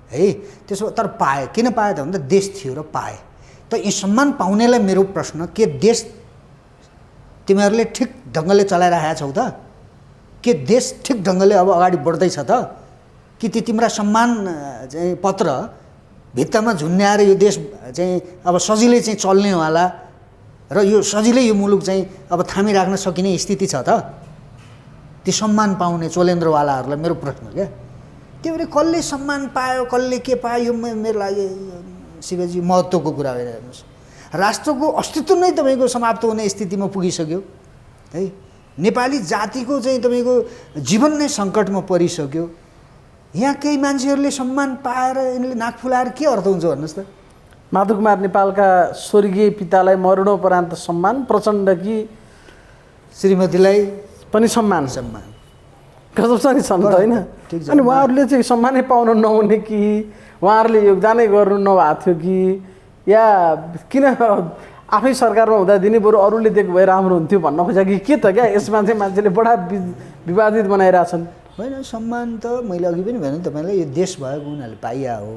A: है। त्यसो तर पाए, किन पाए त भन्दा देश थियो र पाए। त यी सम्मान पाउनेलाई मेरो प्रश्न, के देश तिमीहरूले ठिक ढङ्गले चलाइरहेका छौ त? के देश ठिक ढङ्गले अब अगाडि बढ्दैछ त? कि ती तिम्रा सम्मान चाहिँ पत्र भित्तामा झुन्ड्याएर यो देश चाहिँ अब सजिलै चाहिँ चल्नेवाला र यो सजिलै यो मुलुक चाहिँ अब थामिराख्न सकिने स्थिति छ त? ती सम्मान पाउने चोलेन्द्रवालाहरूलाई मेरो प्रश्न क्या। त्यो भने कसले सम्मान पायो, कसले के पायो, यो मेरो लागि शिवजी महत्त्वको कुरा होइन। हेर्नुहोस्, राष्ट्रको अस्तित्व नै तपाईँको समाप्त हुने स्थितिमा पुगिसक्यो है। नेपाली जातिको चाहिँ तपाईँको जीवन नै सङ्कटमा परिसक्यो यहाँ केही मान्छेहरूले सम्मान पाएर यिनले नाक फुलाएर के अर्थ हुन्छ भन्नुहोस् त।
B: माधव कुमार नेपालका स्वर्गीय पितालाई मरणोपरान्त सम्मान, प्रचण्डकी
A: श्रीमतीलाई
B: पनि सम्मान गजब छ नि छन् त होइन। अनि उहाँहरूले चाहिँ सम्मानै पाउन नहुने कि उहाँहरूले योगदानै गर्नु नभएको थियो कि या किन आफै सरकारमा हुँदा दिने बरु अरूले दिएको भए राम्रो हुन्थ्यो भन्न खोजेको कि के त क्या यसमा चाहिँ मान्छेले बडा विवादित बनाइरहेछन्।
A: होइन सम्मान त मैले अघि पनि भने तपाईँलाई यो देश भएको उनीहरूले पाइया हो,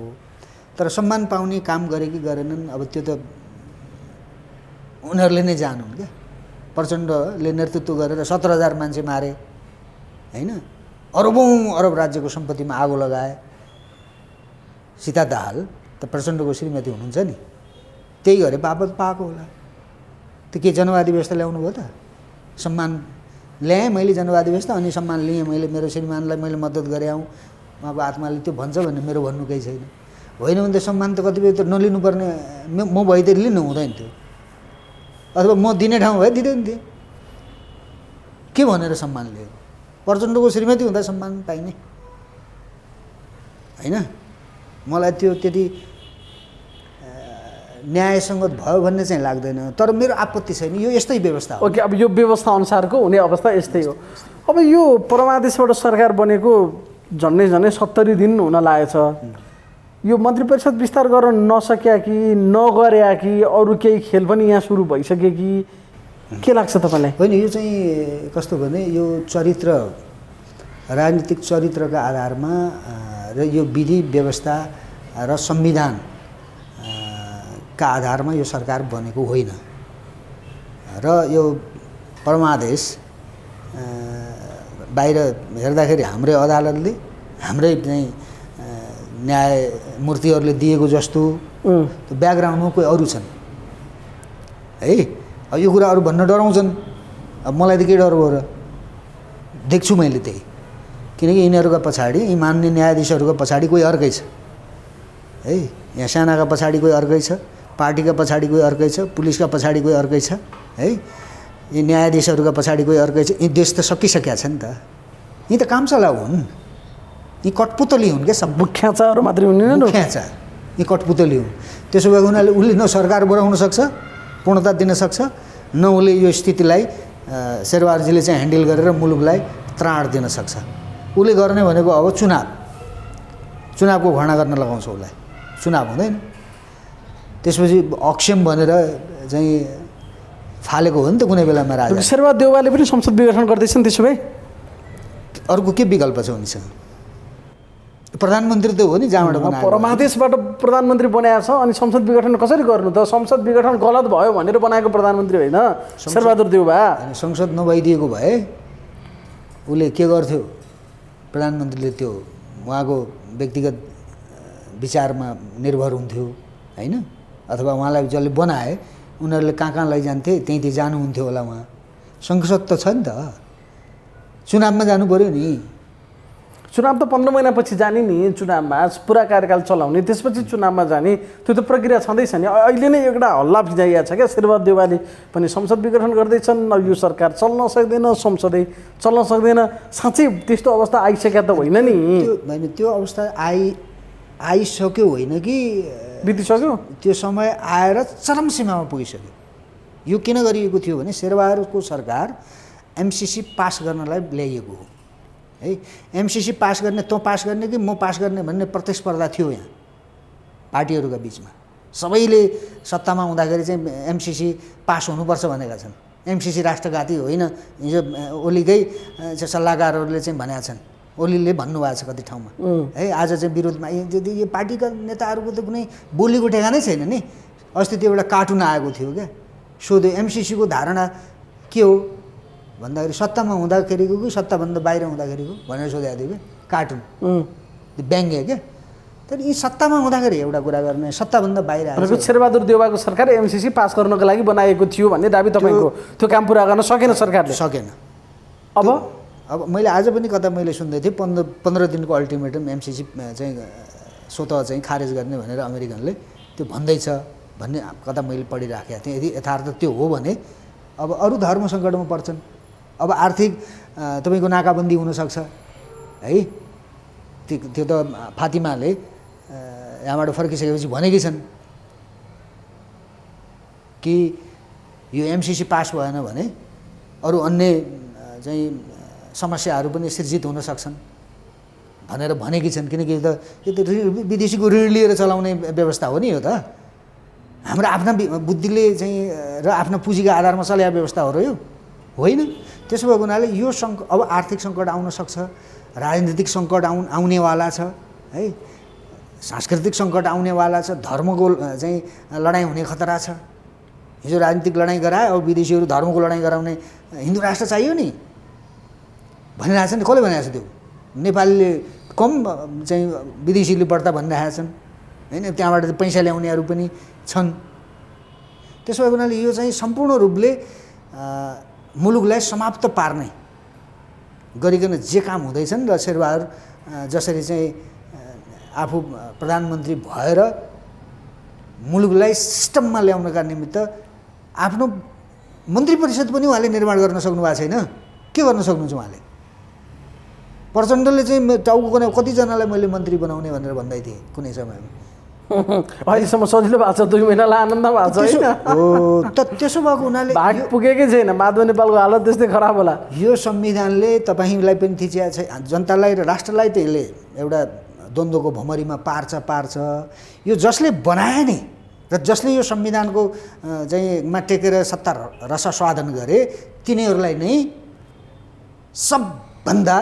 A: तर सम्मान पाउने काम गरे कि गरेनन् अब त्यो त उनीहरूले नै जानुन् क्या। प्रचण्डले नेतृत्व गरेर 17,000 मान्छे मारे होइन, अरबौँ अरब राज्यको सम्पत्तिमा आगो लगाए। सीता दाहाल त प्रचण्डको श्रीमती हुनुहुन्छ नि, त्यही गरे बापत पाएको होला। त्यो के जनवादी व्यवस्था ल्याउनु भयो त? सम्मान ल्याएँ मैले जनवादी व्यवस्था, अनि सम्मान लिएँ मैले, मेरो श्रीमानलाई मैले मद्दत गरेँ आउँ, उहाँको आत्माले त्यो भन्छ भने मेरो भन्नु केही छैन। होइन भने त सम्मान त कतिपय त नलिनुपर्ने, म भइदिएर लिनु हुँदैन थियो, अथवा म दिने ठाउँ भए दिँदैन थिएँ। के भनेर सम्मान लियो? प्रचण्डको श्रीमती हुँदा सम्मान पाइने होइन। मलाई त्यो त्यति न्यायसङ्गत भयो भन्ने चाहिँ लाग्दैन, तर मेरो आपत्ति छैन, यो यस्तै व्यवस्था हो।
B: ओके, अब यो व्यवस्था अनुसारको हुने अवस्था यस्तै हो। अब यो परमादेशबाट सरकार बनेको झन्डै 70 दिन हुन लागेछ। यो मन्त्री परिषद विस्तार गर्न नसक्या कि नगर्या कि अरू केही खेल पनि यहाँ सुरु भइसक्यो कि के लाग्छ तपाईँलाई?
A: होइन, यो चाहिँ कस्तो भने यो चरित्र, राजनीतिक चरित्रका आधारमा र यो विधि व्यवस्था र संविधान का आधारमा यो सरकार बनेको होइन। र यो परमादेश बाहिर हेर्दाखेरि हाम्रै अदालतले, हाम्रै चाहिँ न्यायमूर्तिहरूले दिएको जस्तो ब्याकग्राउन्डमा कोही अरू छन् है। अब यो कुरा अरू भन्न डराउँछन्, अब मलाई त के डर भयो र? देख्छु मैले त्यही, किनकि यिनीहरूका पछाडि, यी मान्य न्यायाधीशहरूका पछाडि कोही अर्कै छ है। यहाँ सेनाका पछाडि कोही अर्कै छ, पार्टीका पछाडि कोही अर्कै छ, पुलिसका पछाडि कोही अर्कै छ है, यी न्यायाधीशहरूका पछाडि कोही अर्कै छ। यी देश त सकिसकेका छ नि त, यी त कामचला हुन्, यी कठपुतली हुन् क्या। सब
B: मुख्याचाहरू मात्रै हुने,
A: मुख्याचा यी कठपुतली हुन्। त्यसो भए उनीहरूले उसले न सरकार बनाउन सक्छ, पूर्णता दिन सक्छ, न उसले यो स्थितिलाई शेरबहादुरजीले चाहिँ ह्यान्डल गरेर मुलुकलाई त्राण दिन सक्छ। उसले गर्ने भनेको अब चुनावको घोषणा गर्न लगाउँछ उसलाई, चुनाव हुँदैन, त्यसपछि अक्षम भनेर चाहिँ फालेको हो नि त कुनै बेलामा राजा।
B: शेरबहादुर देउवाले पनि संसद विघटन गर्दैछन्, त्यसो भए
A: अर्को के विकल्प छ उनीसँग? प्रधानमन्त्री त हो नि, जहाँबाट बनाएको।
B: परमादेशबाट प्रधानमन्त्री बनाएको छ, अनि संसद विघटन कसरी गर्नु त? संसद विघटन गलत भयो भनेर बनाएको प्रधानमन्त्री होइन शेरबहादुर देउवा।
A: संसद नभइदिएको भए उसले के गर्थ्यो? प्रधानमन्त्रीले त्यो उहाँको व्यक्तिगत विचारमा निर्भर हुन्थ्यो होइन, अथवा उहाँलाई जसले बनाए उनीहरूले कहाँ लैजान्थे त्यहीँ जानुहुन्थ्यो होला। उहाँ संसद त छ नि त, चुनावमा जानु पऱ्यो नि।
B: चुनाव त 15 महिनापछि जाने नि, चुनावमा पुरा कार्यकाल चलाउने, त्यसपछि चुनावमा जाने, त्यो त प्रक्रिया छँदैछ नि। अहिले नै एउटा हल्ला फिजाइएको छ क्या, शेरबहादुर देउवाले पनि संसद विघटन गर्दैछन्, अब यो सरकार चल्न सक्दैन, संसदै चल्न सक्दैन। साँच्चै त्यस्तो अवस्था आइसक्यो त होइन नि?
A: त्यो अवस्था आइसक्यो होइन कि
B: बितिसक्यो? त्यो
A: समय आएर चरम सीमामा पुगिसक्यो। यो किन गरिएको थियो भने शेरबहादुरको सरकार एमसिसी पास गर्नलाई ल्याइएको हो है। एमसिसी पास गर्ने, तँ पास गर्ने कि म पास गर्ने भन्ने प्रतिस्पर्धा थियो यहाँ पार्टीहरूका बिचमा। सबैले सत्तामा हुँदाखेरि चाहिँ एमसिसी पास हुनुपर्छ भनेका छन्। एमसिसी राष्ट्रघाती होइन, हिजो ओलीकै सल्लाहकारहरूले चाहिँ भनेका छन्, ओलीले भन्नुभएको छ कति ठाउँमा है। आज चाहिँ विरोधमा यो पार्टीका नेताहरूको त कुनै बोलीको ठेगानै छैन नि। अस्ति त्यो एउटा कार्टुन आएको थियो क्या, सोध्यो एमसिसीको धारणा के हो भन्दाखेरि सत्तामा हुँदाखेरिको कि सत्ताभन्दा बाहिर हुँदाखेरिको भनेर सोधेको थियो क्या कार्टुन, त्यो व्यङ्ग्य क्या। तर यी सत्तामा हुँदाखेरि एउटा कुरा गर्ने, सत्ताभन्दा बाहिर आएको
B: शेरबहादुर देउवाको सरकार एमसिसी पास गर्नको लागि बनाएको थियो भन्ने दाबी तपाईँको, त्यो काम पुरा गर्न सकेन सरकारले?
A: सकेन। अब मैले आज पनि कता मैले सुन्दै थिएँ 15 दिनको अल्टिमेटम एमसिसी चाहिँ स्वतः चाहिँ खारेज गर्ने भनेर अमेरिकनले त्यो भन्दैछ भन्ने कता मैले पढिराखेको थिएँ। यदि यथार्थ त्यो हो भने अब अरू धर्म सङ्कटमा पर्छन्, अब आर्थिक तपाईँको नाकाबन्दी हुनसक्छ है, त्यो त फातिमाले यहाँबाट फर्किसकेपछि भनेकी छन् कि यो एमसिसी पास भएन भने अरू अन्य चाहिँ समस्याहरू पनि सिर्जित हुन सक्छन् भनेर भनेकी छन्। किनकि यो त विदेशीको ऋण लिएर चलाउने व्यवस्था हो नि यो त, हाम्रो आफ्ना बुद्धिले चाहिँ र आफ्ना पुँजीको आधारमा चलेको व्यवस्था हो र यो होइन। त्यसो भएको हुनाले यो अब आर्थिक सङ्कट आउन सक्छ, राजनीतिक सङ्कट आउनेवाला छ है, सांस्कृतिक सङ्कट आउनेवाला छ, धर्मको चाहिँ लडाइँ हुने खतरा छ। हिजो राजनीतिक लडाइँ गराए, अब विदेशीहरू धर्मको लडाइँ गराउने हिन्दू राष्ट्र चाहियो नि भनिरहेको छ नि। कसले भनिरहेको छ त्यो? नेपालीले कम चाहिँ विदेशीले बढ्ता भनिरहेका छन् होइन, त्यहाँबाट पैसा ल्याउनेहरू पनि छन्। त्यसो भएको हुनाले यो चाहिँ सम्पूर्ण रूपले मुलुकलाई समाप्त पार्ने गरिकन जे काम हुँदैछन् र शेरबहादुर जसरी चाहिँ आफू प्रधानमन्त्री भएर मुलुकलाई सिस्टममा ल्याउनका निमित्त आफ्नो मन्त्री परिषद पनि उहाँले निर्माण गर्न सक्नु भएको छैन। के गर्न सक्नुहुन्छ उहाँले? प्रचण्डले चाहिँ टाउको कतिजनालाई मैले मन्त्री बनाउने भनेर भन्दै थिएँ कुनै समयमा।
B: अहिलेसम्म सजिलो भएको छ, 2 महिनालाई आनन्द भएको छ होइन।
A: हो त, त्यसो भएको हुनाले
B: भाग पुगेकै छैन। माधव नेपालको हालत त्यस्तै खराब होला।
A: यो संविधानले तपाईँलाई पनि थिचेको छ, जनतालाई र राष्ट्रलाई त यसले एउटा द्वन्द्वको भमरीमा पार्छ। यो जसले बनाए नि र जसले यो संविधानको चाहिँमा टेकेर सत्ता रसास्वादन गरे तिनीहरूलाई नै सबभन्दा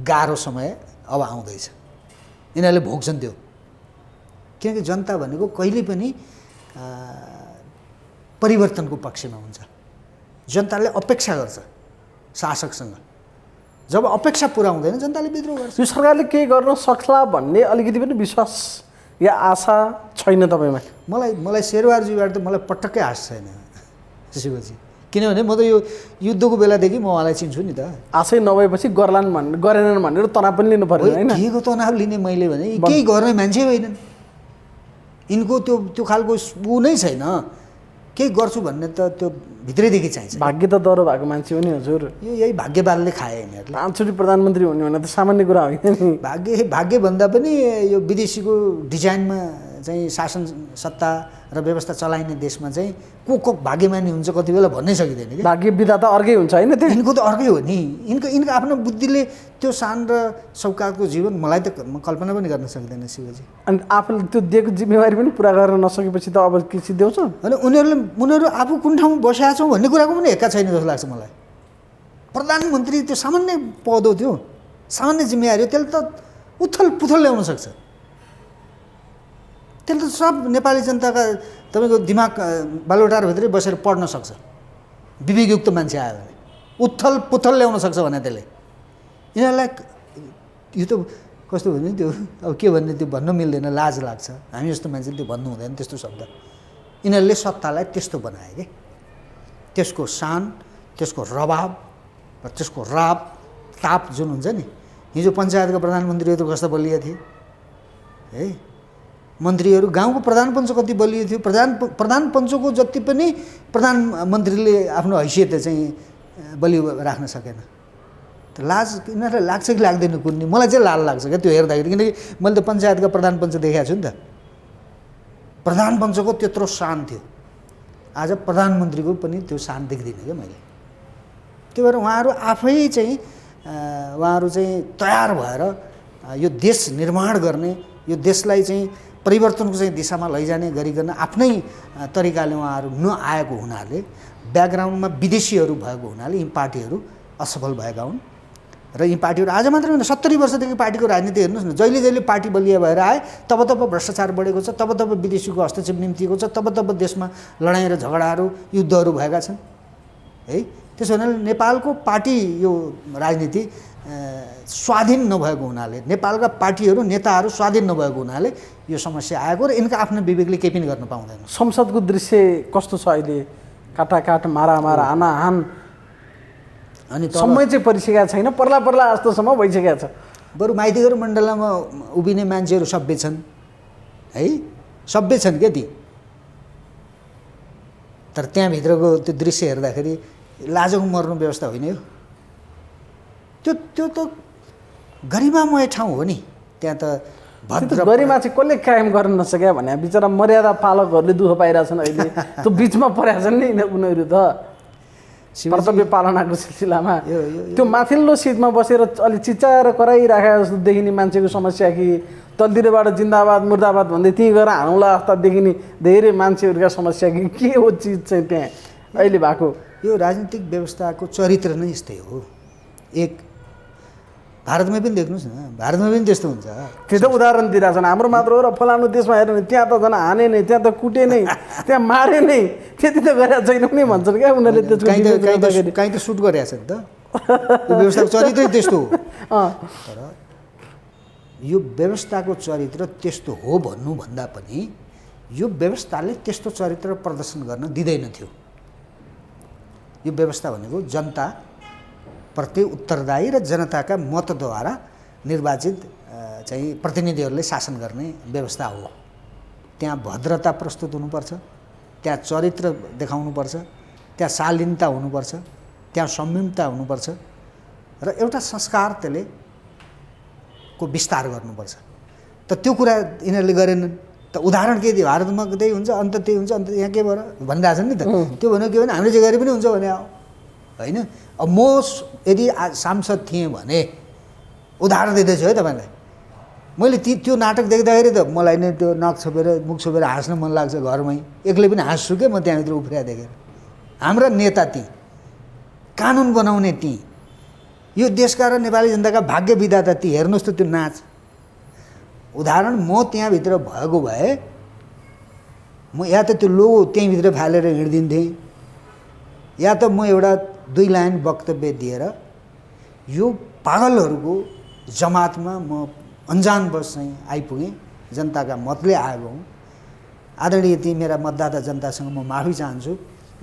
A: गाह्रो समय अब आउँदैछ। यिनीहरूले भोग्छन् त्यो, किनकि जनता भनेको कहिले पनि परिवर्तनको पक्षमा हुन्छ। जनताले अपेक्षा गर्छ शासकसँग, जब अपेक्षा पुरा हुँदैन जनताले विद्रोह गर्छ।
B: यो सरकारले केही गर्न सक्ला भन्ने अलिकति पनि विश्वास या आशा छैन तपाईँमा?
A: मलाई शेरबहादुरजीबाट त मलाई पटक्कै आश छैन शिवजी, किनभने म त यो युद्धको बेलादेखि म उहाँलाई चिन्छु नि त।
B: आशै नभएपछि गरेनन् भनेर तनाव पनि लिनु पर्यो होइन?
A: केको तनाव लिने मैले भने केही गर्ने मान्छे होइनन्, यिनको त्यो खालको ऊ नै छैन। केही गर्छु भन्ने त त्यो भित्रैदेखि चाहिन्छ।
B: भाग्य त डह्रो भएको मान्छे हो नि हजुर।
A: यही भाग्यवानले खाए यिनीहरूले।
B: 5 चोटि प्रधानमन्त्री हुने भने त सामान्य कुरा होइन नि।
A: भाग्यभन्दा पनि यो विदेशीको डिजाइनमा चाहिँ शासन सत्ता र व्यवस्था चलाइने देशमा चाहिँ को भाग्यमानी हुन्छ कति बेला भन्नै सकिँदैन कि।
B: भाग्य विधाता अर्कै हुन्छ होइन? त्यो
A: यिनको त अर्कै हो नि। यिनको आफ्नो बुद्धिले त्यो शान र सौकातको जीवन मलाई त कल्पना पनि गर्न सक्दैन शिवजी।
B: अनि आफूले त्यो दिएको जिम्मेवारी पनि पुरा गर्न नसकेपछि त अब के सिद्ध्याउँछ?
A: अनि उनीहरू आफू कुन ठाउँमा बसेका छौँ भन्ने कुराको पनि हेक्का छैन जस्तो लाग्छ मलाई। प्रधानमन्त्री त्यो सामान्य पद हो, त्यो सामान्य जिम्मेवारी हो, त्यसले त उथल पुथल ल्याउन सक्छ। त्यसले त सब नेपाली जनताका तपाईँको दिमाग बालुटारभित्रै बसेर पढ्न सक्छ। विवेकयुक्त मान्छे आयो भने उथल पुथल ल्याउन सक्छ भने त्यसले। यिनीहरूलाई यो त कस्तो भन्ने त्यो अब के भन्ने त्यो भन्न मिल्दैन, लाज लाग्छ। हामी जस्तो मान्छेले त्यो भन्नु हुँदैन त्यस्तो शब्द। यिनीहरूले सत्तालाई त्यस्तो बनाए कि त्यसको शान, त्यसको रबाब र त्यसको राप ताप जुन हुन्छ नि। हिजो पञ्चायतका प्रधानमन्त्रीहरू त कस्तो बलिया थिए है, मन्त्रीहरू गाउँको प्रधान पञ्च कति बलियो थियो। प्रधान पञ्चको जति पनि प्रधानमन्त्रीले आफ्नो हैसियत चाहिँ बलियो राख्न सकेन। त लाज यिनीहरूलाई लाग्छ कि लाग्दैन कुन्नी? मलाई चाहिँ लाज लाग्छ क्या त्यो हेर्दाखेरि, किनकि मैले त पञ्चायतका प्रधान पञ्च देखाएको छु नि त। प्रधान पञ्चको त्यत्रो शान थियो, आज प्रधानमन्त्रीको पनि त्यो शान देख्दिनँ क्या मैले। त्यही भएर उहाँहरू आफै चाहिँ तयार भएर यो देश निर्माण गर्ने, यो देशलाई चाहिँ परिवर्तनको चाहिँ दिशामा लैजाने गरिकन आफ्नै तरिकाले उहाँहरू नआएको हुनाले, ब्याकग्राउन्डमा विदेशीहरू भएको हुनाले यी पार्टीहरू असफल भएका हुन्। र यी पार्टीहरू आज मात्रै होइन, 70 वर्षदेखि पार्टीको राजनीति हेर्नुहोस् न। जहिले पार्टी बलिया भएर आए तब भ्रष्टाचार बढेको छ, तब विदेशीको हस्तक्षेप निम्तिएको छ, तब देशमा लडाइँ र झगडाहरू युद्धहरू भएका छन् है। त्यसो हुनाले नेपालको पार्टी यो राजनीति स्वाधीन नभएको हुनाले, नेपालका पार्टीहरू नेताहरू स्वाधीन नभएको हुनाले यो समस्या आएको र यिनका आफ्नो विवेकले केही पनि गर्न पाउँदैन।
B: संसदको दृश्य कस्तो छ अहिले? काटाकाट, मारामार, हानाहान, अनि समय चाहिँ परिसकेका छैन, पर्ला जस्तोसम्म भइसकेको छ।
A: बरु माइतीघर मण्डलमा उभिने मान्छेहरू सभ्य छन् है, सभ्य छन् क्या ती। तर त्यहाँभित्रको त्यो दृश्य हेर्दाखेरि लाजको मर्नु व्यवस्था होइन यो। त्यो त गरिमामय ठाउँ हो नि त्यहाँ त भद्र
B: गरिमा चाहिँ कसले कायम गर्न नसक्या भने बिचरा मर्यादा पालकहरूले दुःख पाइरहेछन् अहिले त्यो बिचमा परेका छन् नि उनीहरू त कर्तव्य पालनाको सिलसिलामा त्यो माथिल्लो सिटमा बसेर अलि चिच्चाएर कराइराखेको जस्तो देखिने मान्छेको समस्या कि तलतिरबाट जिन्दाबाद मुर्दाबाद भन्दै त्यहीँ गएर हानौला जस्ता देखिने धेरै मान्छेहरूका समस्या कि के हो चिज चाहिँ त्यहाँ अहिले भएको
A: यो राजनीतिक व्यवस्थाको चरित्र नै यस्तै हो। एक भारतमै पनि देख्नुहोस् न, भारतमा पनि त्यस्तो हुन्छ।
B: त्यो त उदाहरण दिइरहेको छन् हाम्रो मात्र हो र फलानु देशमा हेर्नु त्यहाँ त झन् हाने नै, त्यहाँ त कुटे नै, त्यहाँ मारे नै, त्यति त गरेका छैनौँ नि भन्छन् क्या उनीहरूले। त्यसको
A: कहीँ त सुट गरेका छ नि त, यो व्यवस्थाको चरित्रै त्यस्तो हो। तर यो व्यवस्थाको चरित्र त्यस्तो हो भन्नुभन्दा पनि यो व्यवस्थाले त्यस्तो चरित्र प्रदर्शन गर्न दिँदैन थियो। यो व्यवस्था भनेको जनता प्रति उत्तरदायी र जनताका मतद्वारा निर्वाचित चाहिँ प्रतिनिधिहरूले शासन गर्ने व्यवस्था हो। त्यहाँ भद्रता प्रस्तुत हुनुपर्छ, त्यहाँ चरित्र देखाउनुपर्छ, त्यहाँ शालीनता हुनुपर्छ, त्यहाँ संयमता हुनुपर्छ र एउटा संस्कार त्यसले को विस्तार गर्नुपर्छ। त त्यो कुरा यिनीहरूले गरेनन्। त उदाहरण के दियो, भारतमा त्यही हुन्छ, अन्त त्यही हुन्छ, अन्त यहाँ के भएर भनिरहेको छ नि त। त्यो भनेको के भने हामीले चाहिँ गरे पनि हुन्छ भने हो होइन। अब म यदि सांसद थिएँ भने उदाहरण दिँदैछु है तपाईँलाई, मैले त्यो नाटक देख्दाखेरि त मलाई नै त्यो नाक छोपेर मुख छोपेर हाँस्न मन लाग्छ घरमै, एक्लै पनि हाँस्छु क्या म त्यहाँभित्र उफ्रिया देखेर। हाम्रा नेता ती, कानुन बनाउने ती, यो देशका र नेपाली जनताका भाग्य विधाता ती, हेर्नुहोस् त त्यो नाच। उदाहरण म त्यहाँभित्र भएको भए म या त त्यो लोगो त्यहीँभित्र फालेर हिँडिदिन्थेँ, या त म एउटा 2 लाइन वक्तव्य दिएर यो पागलहरूको जमातमा म अन्जानवश चाहिँ आइपुगेँ, जनताका मतले आएको हुँ। आदरणीय ती मेरा मतदाता जनतासँग म माफी चाहन्छु।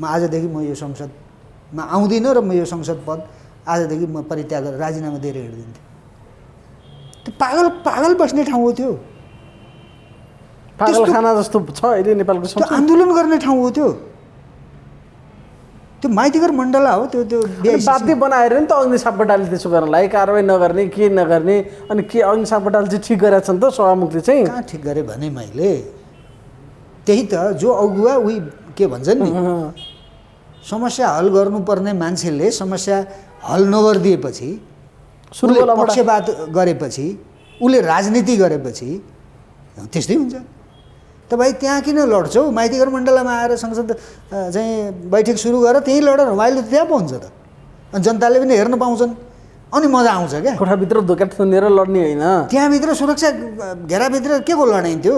A: म आजदेखि म यो संसदमा आउँदिनँ र म यो संसद पद आजदेखि म परित्याग गरेर राजीनामा दिएर हिँडिदिन्थेँ। त्यो पागल बस्ने ठाउँ हो त्यो,
B: पागलखाना जस्तो छ अहिले नेपालको।
A: त्यो आन्दोलन गर्ने ठाउँ हो त्यो, त्यो माइतीघर मण्डला हो त्यो।
B: बाध्य बनाएर नि त अग्नि सापकोटाले त्यसो गर्नलाई कारवाही नगर्ने के नगर्ने, अनि के अग्नि सापकोटाले चाहिँ ठिक गरेका छन् त सभामुखले चाहिँ?
A: कहाँ ठिक गरे भने मैले त्यही त जो अगुवा उही के भन्छन् नि, समस्या हल गर्नुपर्ने मान्छेले समस्या हल नगरिदिएपछि, उसले पक्षपात गरेपछि, उसले राजनीति गरेपछि त्यस्तै हुन्छ। त भाइ त्यहाँ किन लड्छौ? माइतीघर मण्डलामा आएर संसद चाहिँ बैठक सुरु गरेर त्यहीँ लड, रमाइलो त त्यहाँ पो हुन्छ त। अनि जनताले पनि हेर्न पाउँछन्, अनि मजा आउँछ क्या।
B: कोठाभित्र धोका थुनेर लड्ने होइन,
A: त्यहाँभित्र सुरक्षा घेराभित्र के को लडाइँ थियो?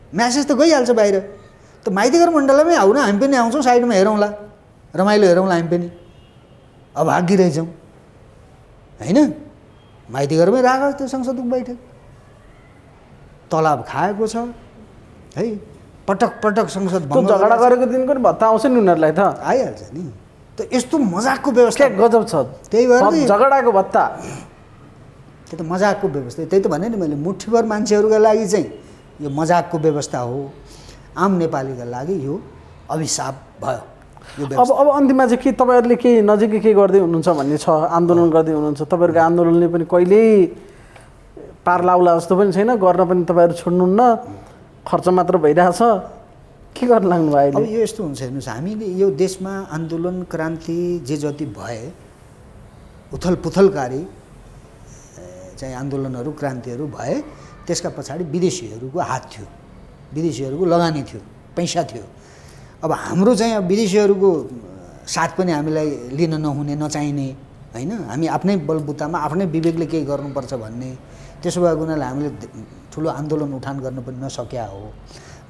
A: म्यासेज त गइहाल्छ बाहिर। त माइतीघर मण्डलामै आउन, हामी पनि आउँछौँ, साइडमा हेरौँला, रमाइलो हेरौँला हामी पनि, अभागी रहेछौँ होइन। माइतीघरमै राख त्यो संसदको बैठक, तलाब खाएको छ है, पटक पटक संसद भङ्ग
B: झगडा गरेको दिनको नि भत्ता आउँछ नि उनीहरूलाई त,
A: आइहाल्छ नि। त यस्तो मजाकको व्यवस्था
B: के गजब छ।
A: त्यही भएर
B: झगडाको भत्ता,
A: त्यो त मजाकको व्यवस्था। त्यही त भने नि मैले, मुठीभर मान्छेहरूका लागि चाहिँ यो मजाकको व्यवस्था हो, आम नेपालीका लागि यो अभिशाप भयो यो व्यवस्था।
B: अब अन्तिममा चाहिँ के तपाईँहरूले केही नजिकै के गर्दै हुनुहुन्छ भन्ने छ? आन्दोलन गर्दै हुनुहुन्छ, तपाईँहरूको आन्दोलनले पनि कहिल्यै पार लाउला जस्तो पनि छैन, गर्न पनि तपाईँहरू छोड्नुहुन्न, खर्च मात्र भइरहेछ, के गर्न लाग्नु भयो?
A: अब यो यस्तो हुन्छ हेर्नुहोस्, हामीले यो देशमा आन्दोलन क्रान्ति जे जति भए, उथलपुथलकारी चाहिँ आन्दोलनहरू क्रान्तिहरू भए, त्यसका पछाडि विदेशीहरूको हात थियो, विदेशीहरूको लगानी थियो, पैसा थियो। अब हाम्रो चाहिँ विदेशीहरूको साथ पनि हामीलाई लिन नहुने, नचाहिने होइन। हामी आफ्नै बलबुतामा आफ्नै विवेकले केही गर्नुपर्छ भन्ने, त्यसो भएको हुनाले हामीले ठुलो आन्दोलन उठान गर्न पनि नसक्या हो।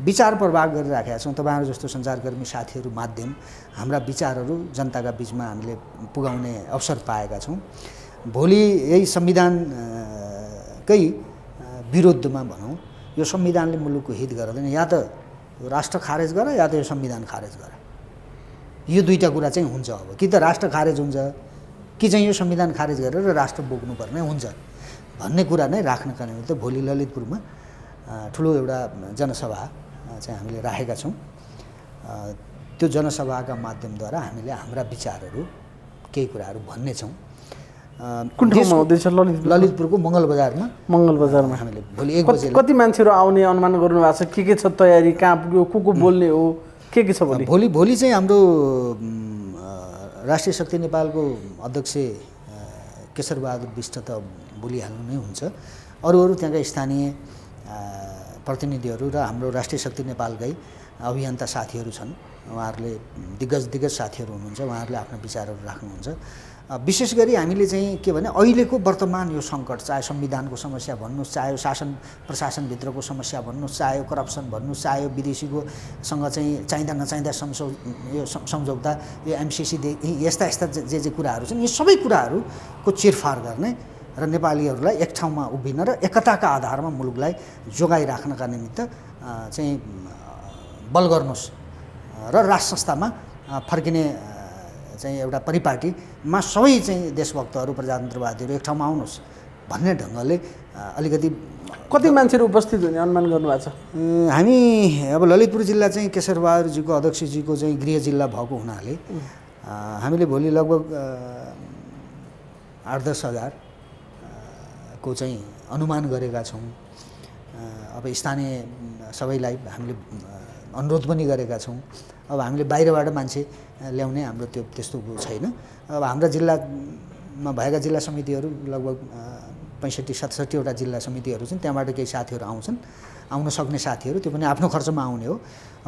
A: विचार प्रवाह गरिराखेका छौँ। तपाईँहरू जस्तो सञ्चारकर्मी साथीहरू माध्यम हाम्रा विचारहरू जनताका बिचमा हामीले पुगाउने अवसर पाएका छौँ। भोलि यही संविधानकै विरुद्धमा भनौँ, यो संविधानले मुलुकको हित गर्दैन, या त राष्ट्र खारेज गर या त यो संविधान खारेज गर, यो दुईटा कुरा चाहिँ हुन्छ। अब कि त राष्ट्र खारेज हुन्छ कि चाहिँ यो संविधान खारेज गरेर राष्ट्र बोक्नुपर्ने हुन्छ भन्ने कुरा नै राख्नका निमित्त भोलि ललितपुरमा ठुलो एउटा जनसभा चाहिँ हामीले राखेका छौँ। त्यो जनसभाका माध्यमद्वारा हामीले हाम्रा विचारहरू केही कुराहरू भन्नेछौँ।
B: कुन ठाउँमा हुँदैछ?
A: ललितपुरको मङ्गल बजारमा हामीले भोलि 1 बजे
B: कति मान्छेहरू आउने अनुमान गर्नु भएको छ? के छ तयारी? कहाँ पुग्यो? को बोल्ने हो? के छ भोलि?
A: भोलि चाहिँ हाम्रो राष्ट्रिय शक्ति नेपालको अध्यक्ष केशरबहादुर बिष्ट त बोलिहाल्नु नै हुन्छ। अरू त्यहाँका स्थानीय प्रतिनिधिहरू र हाम्रो राष्ट्रिय शक्ति नेपालकै अभियन्ता साथीहरू छन्। उहाँहरूले दिग्गज साथीहरू हुनुहुन्छ। उहाँहरूले आफ्ना विचारहरू राख्नुहुन्छ। विशेष गरी हामीले चाहिँ के भने अहिलेको वर्तमान यो सङ्कट, चाहे संविधानको समस्या भन्नुहोस्, चाहे शासन प्रशासनभित्रको समस्या भन्नुहोस्, चाहे करप्सन भन्नुहोस्, चाहे विदेशीको सँग चाहिँ चाहिँदा नचाहिँदा सम्झौता, यो एमसिसीदेखि यस्ता जे कुराहरू छन्, यो सबै कुराहरूको चिरफार गर्ने र नेपालीहरूलाई एक ठाउँमा उभिन र एकताका आधारमा मुलुकलाई जोगाइराख्नका निमित्त चाहिँ बल गर्नुहोस् र राष्ट्र संस्थामा फर्किने चाहिँ एउटा परिपाटीमा सबै चाहिँ देशभक्तहरू, प्रजातन्त्रवादीहरू एक ठाउँमा आउनुहोस् भन्ने ढङ्गले अलिकति
B: कति मान्छेहरू उपस्थित हुने अनुमान गर्नुभएको छ?
A: हामी अब ललितपुर जिल्ला चाहिँ केशरबहादुरजीको अध्यक्षजीको चाहिँ गृह जिल्ला भएको हुनाले हामीले भोलि लगभग 8-10 हजार को चाहिँ अनुमान गरेका छौँ। अब स्थानीय सबैलाई हामीले अनुरोध पनि गरेका छौँ। अब हामीले बाहिरबाट मान्छे ल्याउने हाम्रो त्यस्तो छैन। अब हाम्रा जिल्लामा भएका जिल्ला समितिहरू लगभग 65-67 वटा जिल्ला समितिहरू छन्। त्यहाँबाट केही साथीहरू आउन सक्ने साथीहरू, त्यो पनि आफ्नो खर्चमा आउने हो।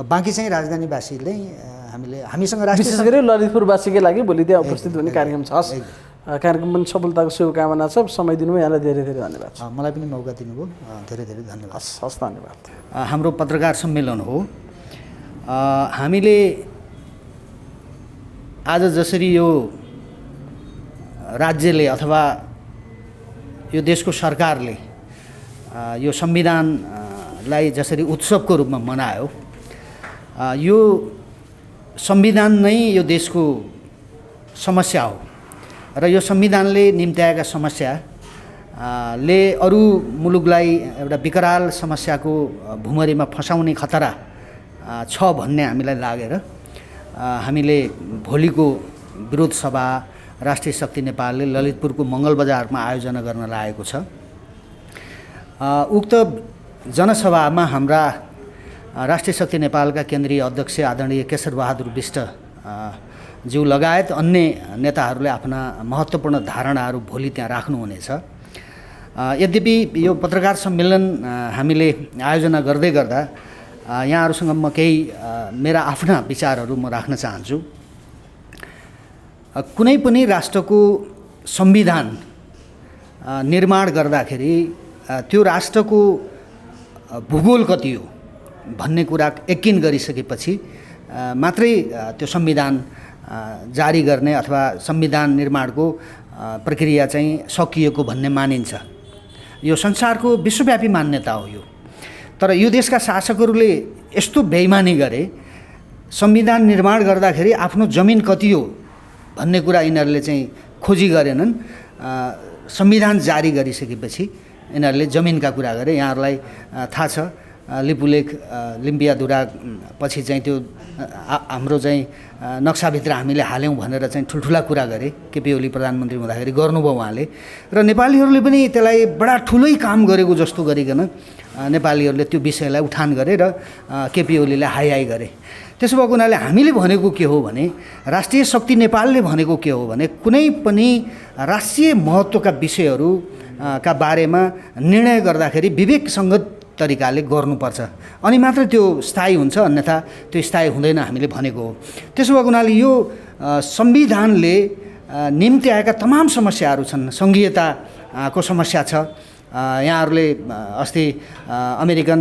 A: बाँकी चाहिँ राजधानीवासीले हामीसँग
B: विशेष गरी ललितपुरवासीकै लागि भोलि त्यहाँ उपस्थित हुने कार्यक्रम छ। कार्यक्रम पनि सफलताको शुभकामना छ। समय दिनुभयो, यहाँलाई धेरै धेरै धन्यवाद छ।
A: मलाई पनि मौका दिनुभयो, धेरै धेरै धन्यवाद।
B: हस्, धन्यवाद।
A: हाम्रो पत्रकार सम्मेलन हो। हामीले आज जसरी यो राज्यले अथवा यो देशको सरकारले यो संविधानलाई जसरी उत्सवको रूपमा मनायो, यो संविधान नै यो देशको समस्या हो र यो संविधानले निम्त्याएका समस्याले अरू मुलुकलाई एउटा विकराल समस्याको भुमरीमा फसाउने खतरा छ भन्ने हामीलाई लागेर हामीले भोलिको विरोध सभा राष्ट्रिय शक्ति नेपालले ललितपुरको मङ्गल बजारमा आयोजना गर्न लागेको छ। उक्त जनसभामा हाम्रा राष्ट्रिय शक्ति नेपालका केन्द्रीय अध्यक्ष आदरणीय केशरबहादुर बिष्ट ज्यू लगायत अन्य नेताहरूले आफ्ना महत्त्वपूर्ण धारणाहरू भोलि त्यहाँ राख्नुहुनेछ। यद्यपि यो पत्रकार सम्मेलन हामीले आयोजना गर्दै गर्दा यहाँहरूसँग म केही मेरा आफ्ना विचारहरू म राख्न चाहन्छु। कुनै पनि राष्ट्रको संविधान निर्माण गर्दाखेरि त्यो राष्ट्रको भूगोल कति हो भन्ने कुरा यकिन गरिसकेपछि मात्रै त्यो संविधान जारी गर्ने अथवा संविधान निर्माणको प्रक्रिया चाहिँ सकिएको भन्ने मानिन्छ। यो संसारको विश्वव्यापी मान्यता हो यो। तर यो देशका शासकहरूले यस्तो बेइमानी गरे, संविधान निर्माण गर्दाखेरि आफ्नो जमिन कति हो भन्ने कुरा यिनीहरूले चाहिँ खोजी गरेनन्। संविधान जारी गरिसकेपछि यिनीहरूले जमिनका कुरा गरे। यहाँहरूलाई थाहा छ, लिपुलेख लिम्पियाधुरा पछि चाहिँ त्यो हाम्रो चाहिँ नक्साभित्र हामीले हाल्यौँ भनेर चाहिँ ठुल्ठुला कुरा गरे। केपी ओली प्रधानमन्त्री हुँदाखेरि गर्नुभयो उहाँले, र नेपालीहरूले पनि त्यसलाई बडा ठुलै काम गरेको जस्तो गरिकन नेपालीहरूले त्यो विषयलाई उठान गरे र केपी ओलीलाई हाई गरे। त्यसो भएको हुनाले हामीले भनेको के हो भने, राष्ट्रिय शक्ति नेपालले भनेको के हो भने, कुनै पनि राष्ट्रिय महत्त्वका विषयहरूका बारेमा निर्णय गर्दाखेरि विवेकसङ्गत तरिकाले गर्नुपर्छ, अनि मात्र त्यो स्थायी हुन्छ, अन्यथा त्यो स्थायी हुँदैन हामीले भनेको हो। त्यसो भएको हुनाले यो संविधानले निम्ति आएका तमाम समस्याहरू छन्। सङ्घीयताको समस्या छ। यहाँहरूले अस्ति अमेरिकन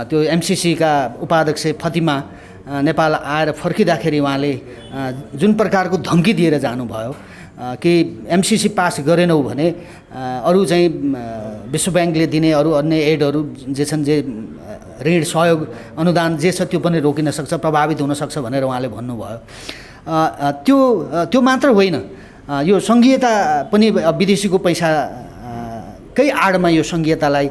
A: त्यो एमसिसीका उपाध्यक्ष फतिमा नेपाल आएर फर्किँदाखेरि उहाँले जुन प्रकारको धम्की दिएर जानुभयो कि एमसिसी पास गरेनौ भने अरू चाहिँ विश्व ब्याङ्कले दिने अरू अन्य एडहरू जे छन्, जे ऋण सहयोग अनुदान जे छ, त्यो पनि रोकिन सक्छ, प्रभावित हुन सक्छ भनेर उहाँले भन्नुभयो। त्यो मात्र होइन, यो सङ्घीयता पनि विदेशीको पैसाकै आडमा यो सङ्घीयतालाई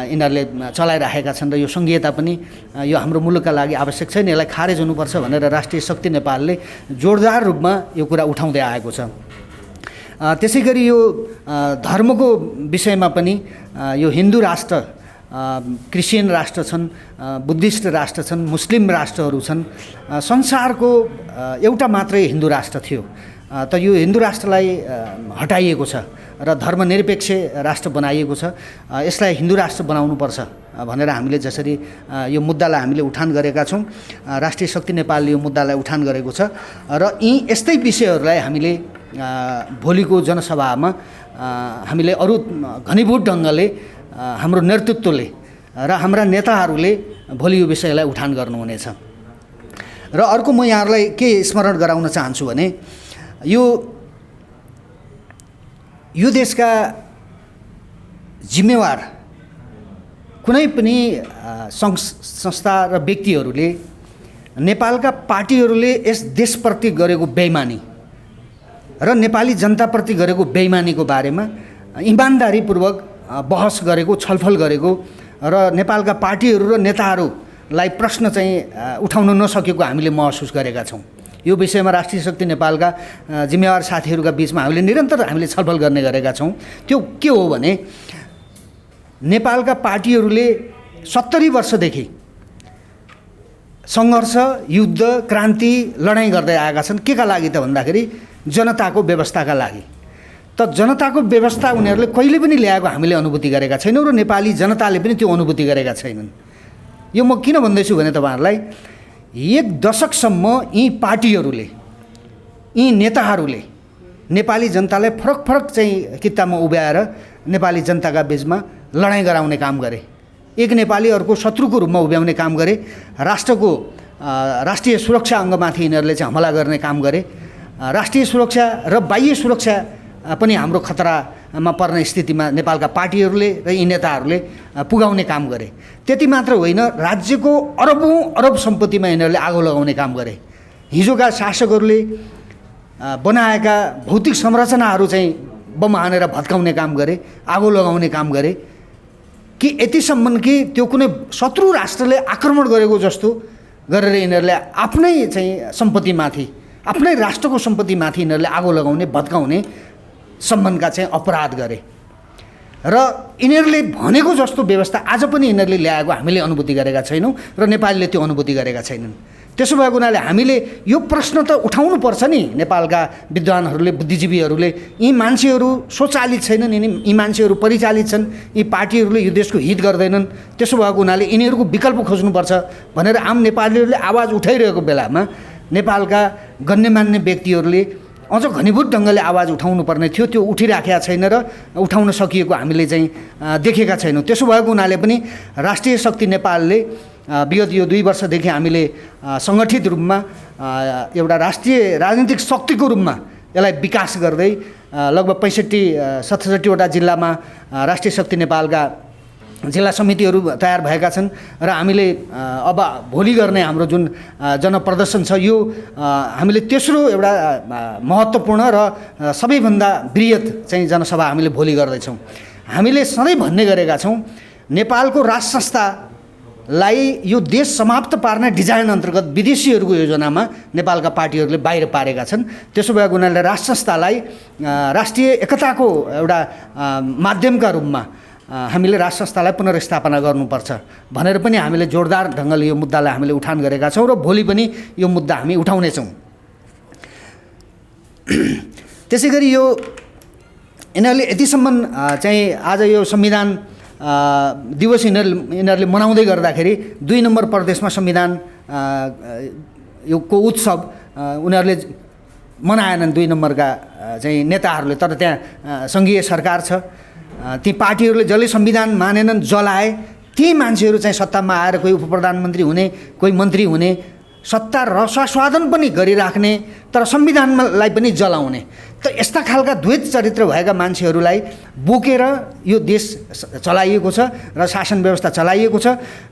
A: यिनीहरूले चलाइराखेका छन् र यो सङ्घीयता पनि यो हाम्रो मुलुकका लागि आवश्यक छैन, यसलाई खारेज हुनुपर्छ भनेर राष्ट्रिय शक्ति नेपालले जोरदार रूपमा यो कुरा उठाउँदै आएको छ। त्यसै गरी यो धर्मको विषयमा पनि यो हिन्दू राष्ट्र, क्रिस्चियन राष्ट्र छन्, बुद्धिस्ट राष्ट्र छन्, मुस्लिम राष्ट्रहरू छन्। संसारको एउटा मात्रै हिन्दू राष्ट्र थियो, त यो हिन्दू राष्ट्रलाई हटाइएको छ र धर्मनिरपेक्ष राष्ट्र बनाइएको छ। यसलाई हिन्दू राष्ट्र बनाउनुपर्छ भनेर हामीले जसरी यो मुद्दालाई हामीले उठान गरेका छौँ, राष्ट्रिय शक्ति नेपालले यो मुद्दालाई उठान गरेको छ र यस्तै विषयहरूलाई हामीले भोलिको जनसभामा हामीले अरू घनीभूत ढङ्गले हाम्रो नेतृत्वले र हाम्रा नेताहरूले भोलि यो विषयलाई उठान गर्नुहुनेछ। र अर्को म यहाँहरूलाई के स्मरण गराउन चाहन्छु भने यो देशका जिम्मेवार कुनै पनि संस्था र व्यक्तिहरूले नेपालका पार्टीहरूले यस देशप्रति गरेको बेइमानी र नेपाली जनताप्रति गरेको बेइमानीको बारेमा इमानदारीपूर्वक बहस गरेको, छलफल गरेको र नेपालका पार्टीहरू र नेताहरूलाई प्रश्न चाहिँ उठाउन नसकेको हामीले महसुस गरेका छौँ। यो विषयमा राष्ट्रिय शक्ति नेपालका जिम्मेवार साथीहरूका बिचमा हामीले छलफल गर्ने गरेका छौँ। त्यो के हो भने नेपालका पार्टीहरूले 70 वर्षदेखि सङ्घर्ष, युद्ध, क्रान्ति, लडाइँ गर्दै आएका छन्। के का लागि त भन्दाखेरि जनताको व्यवस्थाका लागि। त जनताको व्यवस्था उनीहरूले कहिले पनि ल्याएको हामीले अनुभूति गरेका छैनौँ र नेपाली जनताले पनि त्यो अनुभूति गरेका छैनन्। यो म किन भन्दैछु भने तपाईँहरूलाई 1 दशकसम्म यी पार्टीहरूले, यी नेताहरूले नेपाली जनतालाई फरक फरक चाहिँ कित्तामा उभ्याएर नेपाली जनताका बिचमा लडाइँ गराउने काम गरे। एक नेपाली अर्को शत्रुको रूपमा उभ्याउने काम गरे। राष्ट्रिय सुरक्षा अङ्गमाथि यिनीहरूले चाहिँ हमला गर्ने काम गरे। राष्ट्रिय सुरक्षा र बाह्य सुरक्षा पनि हाम्रो खतरामा पर्ने स्थितिमा नेपालका पार्टीहरूले र यी नेताहरूले पुगाउने काम गरे। त्यति मात्र होइन, राज्यको अरब सम्पत्तिमा यिनीहरूले आगो लगाउने काम गरे। हिजोका शासकहरूले बनाएका भौतिक संरचनाहरू चाहिँ बम हानेर भत्काउने काम गरे, आगो लगाउने काम गरे कि यतिसम्म कि त्यो कुनै शत्रु राष्ट्रले आक्रमण गरेको जस्तो गरेर यिनीहरूले आफ्नै चाहिँ सम्पत्तिमाथि, आफ्नै राष्ट्रको सम्पत्तिमाथि यिनीहरूले आगो लगाउने, भत्काउने सम्बन्धका चाहिँ अपराध गरे। र यिनीहरूले भनेको जस्तो व्यवस्था आज पनि यिनीहरूले ल्याएको हामीले अनुभूति गरेका छैनौँ र नेपालीले त्यो अनुभूति गरेका छैनन्। त्यसो भएको हुनाले हामीले यो प्रश्न त उठाउनुपर्छ नि। नेपालका विद्वानहरूले, बुद्धिजीवीहरूले, यी मान्छेहरू स्वचालित छैनन्, यी मान्छेहरू परिचालित छन्, यी पार्टीहरूले यो देशको हित गर्दैनन्। त्यसो भएको हुनाले यिनीहरूको विकल्प खोज्नुपर्छ भनेर आम नेपालीहरूले आवाज उठाइरहेको बेलामा नेपालका गण्यमान्य व्यक्तिहरूले अझ घनीभूत ढङ्गले आवाज उठाउनु पर्ने थियो। त्यो उठिराखेका छैन र उठाउन सकिएको हामीले चाहिँ देखेका छैनौँ। त्यसो भएको हुनाले पनि राष्ट्रिय शक्ति नेपालले विगत यो 2 वर्षदेखि हामीले सङ्गठित रूपमा एउटा राष्ट्रिय राजनीतिक शक्तिको रूपमा यसलाई विकास गर्दै लगभग 65-67वटा जिल्लामा राष्ट्रिय शक्ति नेपालका जिल्ला समितिहरू तयार भएका छन् र हामीले अब भोलि गर्ने हाम्रो जुन जनप्रदर्शन छ यो हामीले तेस्रो एउटा महत्त्वपूर्ण र सबैभन्दा बृहत चाहिँ जनसभा हामीले भोलि गर्दैछौँ। हामीले सधैँ भन्ने गरेका छौँ, नेपालको राज संस्थालाई यो देश समाप्त पार्ने डिजाइन अन्तर्गत विदेशीहरूको योजनामा नेपालका पार्टीहरूले बाहिर पारेका छन्। त्यसो भएको हुनाले राज संस्थालाई राष्ट्रिय एकताको एउटा माध्यमका रूपमा हामीले राज संस्थालाई पुनर्स्थापना गर्नुपर्छ भनेर पनि हामीले जोरदार ढङ्गले यो मुद्दालाई हामीले उठान गरेका छौँ र भोलि पनि यो मुद्दा हामी उठाउनेछौँ। त्यसै गरी यो यिनीहरूले यतिसम्म चाहिँ आज यो संविधान दिवस यिनीहरूले मनाउँदै गर्दाखेरि 2 नम्बर प्रदेशमा संविधान यो को उत्सव उनीहरूले मनाएनन् 2 नम्बरका चाहिँ नेताहरूले। तर त्यहाँ सङ्घीय सरकार छ, ती पार्टीहरूले जसले संविधान मानेनन्, जलाए, ती मान्छेहरू चाहिँ सत्तामा आएर कोही उपप्रधानमन्त्री हुने, कोही मन्त्री हुने, सत्ता रसास्वादन पनि गरिराख्ने तर संविधानलाई पनि जलाउने। त यस्ता खालका द्वैत चरित्र भएका मान्छेहरूलाई बोकेर यो देश चलाइएको छ र शासन व्यवस्था चलाइएको छ।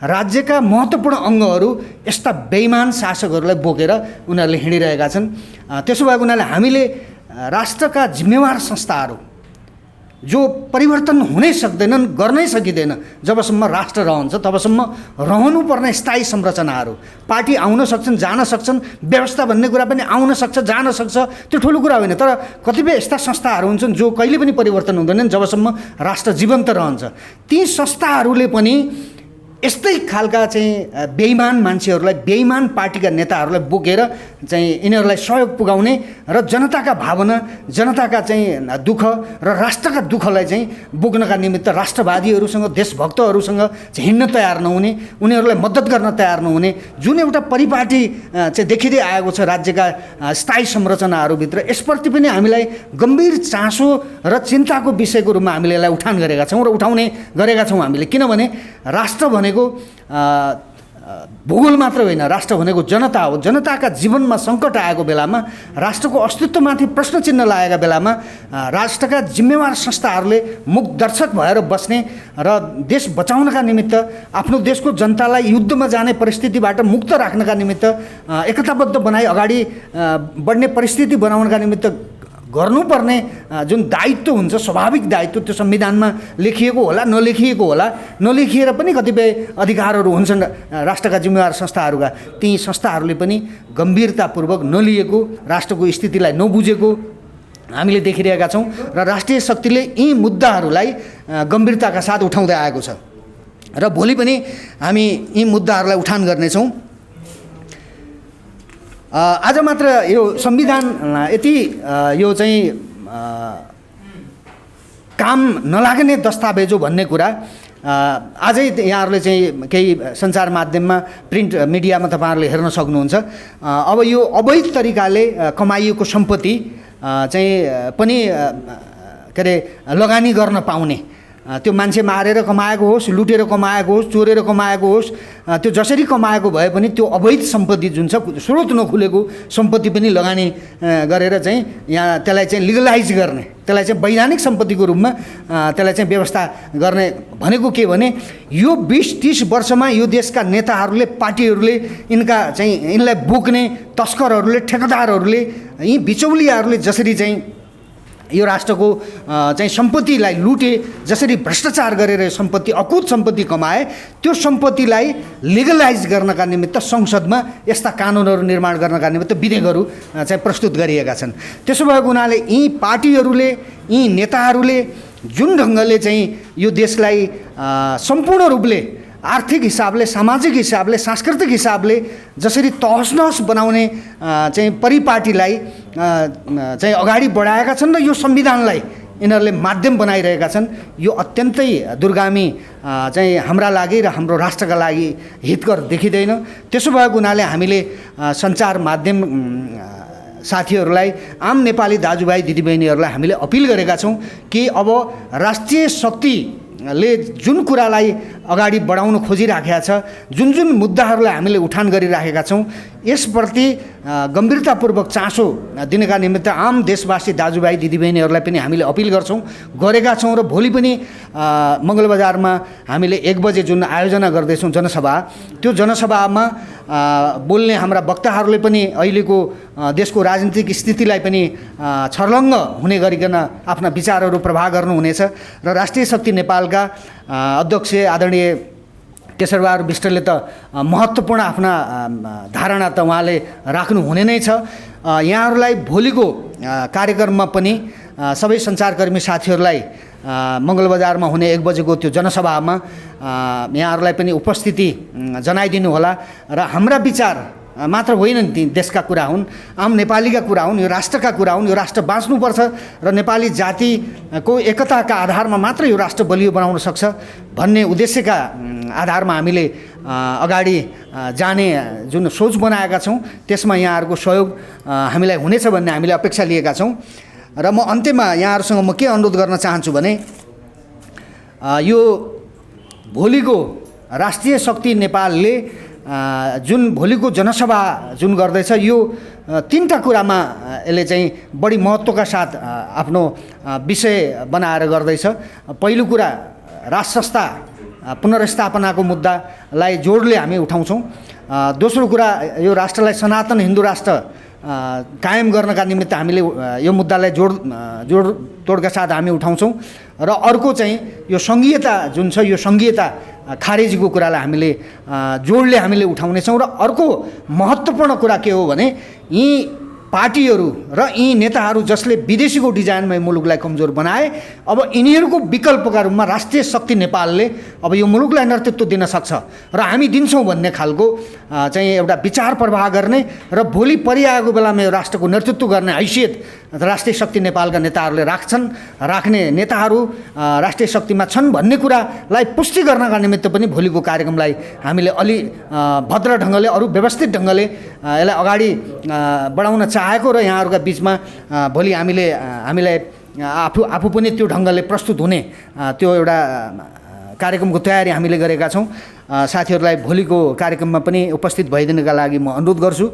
A: राज्यका महत्त्वपूर्ण अङ्गहरू यस्ता बेइमान शासकहरूलाई बोकेर उनीहरूले हिँडिरहेका छन्। त्यसो भएको हुनाले हामीले राष्ट्रका जिम्मेवार संस्थाहरू जो परिवर्तन हुनै सक्दैनन्, गर्नै सकिँदैन। जबसम्म राष्ट्र रहन्छ तबसम्म रहनुपर्ने स्थायी संरचनाहरू, पार्टी आउन सक्छन्, जान सक्छन्, व्यवस्था भन्ने कुरा पनि आउन सक्छ, जान सक्छ, त्यो ठुलो कुरा होइन। तर कतिपय यस्ता संस्थाहरू हुन्छन् जो कहिले पनि परिवर्तन हुँदैनन् जबसम्म राष्ट्र जीवन्त रहन्छ। ती संस्थाहरूले पनि यस्तै खालका चाहिँ बेइमान मान्छेहरूलाई, बेइमान पार्टीका नेताहरूलाई बोकेर चाहिँ यिनीहरूलाई सहयोग पुगाउने र जनताका भावना, जनताका चाहिँ दुःख र राष्ट्रका दुःखलाई चाहिँ बोक्नका निमित्त राष्ट्रवादीहरूसँग, देशभक्तहरूसँग चाहिँ हिँड्न तयार नहुने, उनीहरूलाई मद्दत गर्न तयार नहुने जुन एउटा परिपाटी चाहिँ देखिँदै आएको छ राज्यका स्थायी संरचनाहरूभित्र, यसप्रति पनि हामीलाई गम्भीर चासो र चिन्ताको विषयको रूपमा हामीले यसलाई उठान गरेका छौँ र उठाउने गरेका छौँ हामीले। किनभने राष्ट्र भनेको भूगोल मात्र होइन, राष्ट्र भनेको जनता हो। जनताका जीवनमा सङ्कट आएको बेलामा, राष्ट्रको अस्तित्वमाथि प्रश्न चिन्ह लागेका बेलामा राष्ट्रका जिम्मेवार संस्थाहरूले मुख दर्शक भएर बस्ने र देश बचाउनका निमित्त, आफ्नो देशको जनतालाई युद्धमा जाने परिस्थितिबाट मुक्त राख्नका निमित्त, एकताबद्ध बनाई अगाडि बढ्ने परिस्थिति बनाउनका निमित्त गर्नुपर्ने जुन दायित्व हुन्छ, स्वाभाविक दायित्व, त्यो संविधानमा लेखिएको होला, नलेखिएको होला, नलेखिएर पनि कतिपय अधिकारहरू हुन्छन् राष्ट्रका जिम्मेवार संस्थाहरूका। ती संस्थाहरूले पनि गम्भीरतापूर्वक नलिएको, राष्ट्रको स्थितिलाई नबुझेको हामीले देखिरहेका छौँ र राष्ट्रिय शक्तिले यी मुद्दाहरूलाई गम्भीरताका साथ उठाउँदै आएको छ र भोलि पनि हामी यी मुद्दाहरूलाई उठान गर्नेछौँ। आज मात्र यो संविधान यति यो चाहिँ काम नलाग्ने दस्तावेज हो भन्ने कुरा आजै यहाँहरूले चाहिँ केही सञ्चार माध्यममा, प्रिन्ट मिडियामा तपाईँहरूले हेर्न सक्नुहुन्छ। अब यो अवैध तरिकाले कमाइएको सम्पत्ति चाहिँ पनि के अरे लगानी गर्न पाउने, त्यो मान्छे मारेर कमाएको होस्, लुटेर कमाएको होस्, चोरेर कमाएको होस्, त्यो जसरी कमाएको भए पनि त्यो अवैध सम्पत्ति जुन छ, स्रोत नखुलेको सम्पत्ति पनि लगानी गरेर चाहिँ यहाँ त्यसलाई चाहिँ लिगलाइज गर्ने, त्यसलाई चाहिँ वैधानिक सम्पत्तिको रूपमा त्यसलाई चाहिँ व्यवस्था गर्ने भनेको के भने यो 20-30 वर्षमा यो देशका नेताहरूले, पार्टीहरूले, यिनलाई बोक्ने तस्करहरूले, ठेकेदारहरूले, यी बिचौलियाहरूले जसरी चाहिँ यो राष्ट्रको चाहिँ सम्पत्तिलाई लुटे, जसरी भ्रष्टाचार गरेर सम्पत्ति, अकुत सम्पत्ति कमाए, त्यो सम्पत्तिलाई लिगलाइज गर्नका निमित्त संसदमा यस्ता कानुनहरू निर्माण गर्नका निमित्त विधेयकहरू चाहिँ प्रस्तुत गरिएका छन्। त्यसो भएको हुनाले यी पार्टीहरूले, यी नेताहरूले जुन ढङ्गले चाहिँ यो देशलाई सम्पूर्ण रूपले आर्थिक हिसाबले, सामाजिक हिसाबले, सांस्कृतिक हिसाबले जसरी तहस नहस बनाउने चाहिँ परिपाटीलाई चाहिँ अगाडि बढाएका छन् र यो संविधानलाई यिनीहरूले माध्यम बनाइरहेका छन्, यो अत्यन्तै दुर्गामी चाहिँ हाम्रा लागि र हाम्रो राष्ट्रका लागि हितकर देखिँदैन। त्यसो भएको हुनाले हामीले सञ्चार माध्यम साथीहरूलाई, आम नेपाली दाजुभाइ दिदीबहिनीहरूलाई हामीले अपिल गरेका छौँ कि अब राष्ट्रिय शक्तिले जुन कुरालाई अगाडि बढाउन खोजिराखेका छ, जुन जुन मुद्दाहरूलाई हामीले उठान गरिराखेका छौँ, यसप्रति गम्भीरतापूर्वक चासो दिनका निमित्त आम देशवासी दाजुभाइ दिदीबहिनीहरूलाई पनि हामीले अपिल गरेका छौँ र भोलि पनि मङ्गलबजारमा हामीले 1 बजे जुन आयोजना गर्दैछौँ जनसभा, त्यो जनसभामा बोल्ने हाम्रा वक्ताहरूले पनि अहिलेको देशको राजनीतिक स्थितिलाई पनि छर्लङ्ग हुने गरिकन आफ्ना विचारहरू प्रवाह गर्नुहुनेछ र राष्ट्रिय शक्ति नेपालका अध्यक्ष आदरणीय केशरबहादुर विष्टले त महत्त्वपूर्ण आफ्ना धारणा त उहाँले राख्नु हुने नै छ। यहाँहरूलाई भोलिको कार्यक्रममा पनि सबै सञ्चारकर्मी साथीहरूलाई मङ्गलबजारमा हुने 1 बजेको त्यो जनसभामा यहाँहरूलाई पनि उपस्थिति जनाइदिनु होला र हाम्रा विचार मात्र होइन, ती देशका कुरा हुन्, आम नेपालीका कुरा हुन्, यो राष्ट्रका कुरा हुन्। यो राष्ट्र बाँच्नुपर्छ र नेपाली जातिको एकताका आधारमा मात्र यो राष्ट्र बलियो बनाउन सक्छ भन्ने उद्देश्यका आधारमा हामीले अगाडि जाने जुन सोच बनाएका छौँ, त्यसमा यहाँहरूको सहयोग हामीलाई हुनेछ भन्ने हामीले अपेक्षा लिएका छौँ। र म अन्त्यमा यहाँहरूसँग म के अनुरोध गर्न चाहन्छु भने यो भोलिको राष्ट्रिय शक्ति नेपालले जुन भोलिको जनसभा जुन गर्दैछ, यो 3टा कुरामा यसले चाहिँ बढी महत्त्वका साथ आफ्नो विषय बनाएर गर्दैछ। पहिलो कुरा राष्ट्र संस्था पुनर्स्थापनाको मुद्दालाई जोडले हामी उठाउँछौँ। दोस्रो कुरा यो राष्ट्रलाई सनातन हिन्दू राष्ट्र कायम गर्नका निमित्त हामीले यो मुद्दालाई जोडतोडका साथ हामी उठाउँछौँ र अर्को चाहिँ यो सङ्घीयता जुन छ यो सङ्घीयता खारेजीको कुरालाई हामीले जोडले हामीले उठाउनेछौँ र अर्को महत्त्वपूर्ण कुरा के हो भने यी पार्टीहरू र यी नेताहरू जसले विदेशीको डिजाइनमा मुलुकलाई कमजोर बनाए अब यिनीहरूको विकल्पका रूपमा राष्ट्रिय शक्ति नेपालले अब यो मुलुकलाई नेतृत्व दिन सक्छ र हामी दिन्छौँ भन्ने खालको चाहिँ एउटा विचार प्रवाह गर्ने र भोलि परिआएको बेलामा यो राष्ट्रको नेतृत्व गर्ने हैसियत राष्ट्रिय शक्ति नेपालका नेताहरूले राख्ने नेताहरू राष्ट्रिय शक्तिमा छन् भन्ने कुरालाई पुष्टि गर्नका निमित्त पनि भोलिको कार्यक्रमलाई हामीले अलि भद्र ढङ्गले अरू व्यवस्थित ढङ्गले यसलाई अगाडि बढाउन चाहेको र यहाँहरूका बिचमा भोलि हामीलाई आफू पनि त्यो ढङ्गले प्रस्तुत हुने त्यो एउटा कार्यक्रमको तयारी हामीले गरेका छौँ। साथीहरूलाई भोलिको कार्यक्रममा पनि उपस्थित भइदिनका लागि म अनुरोध गर्छु।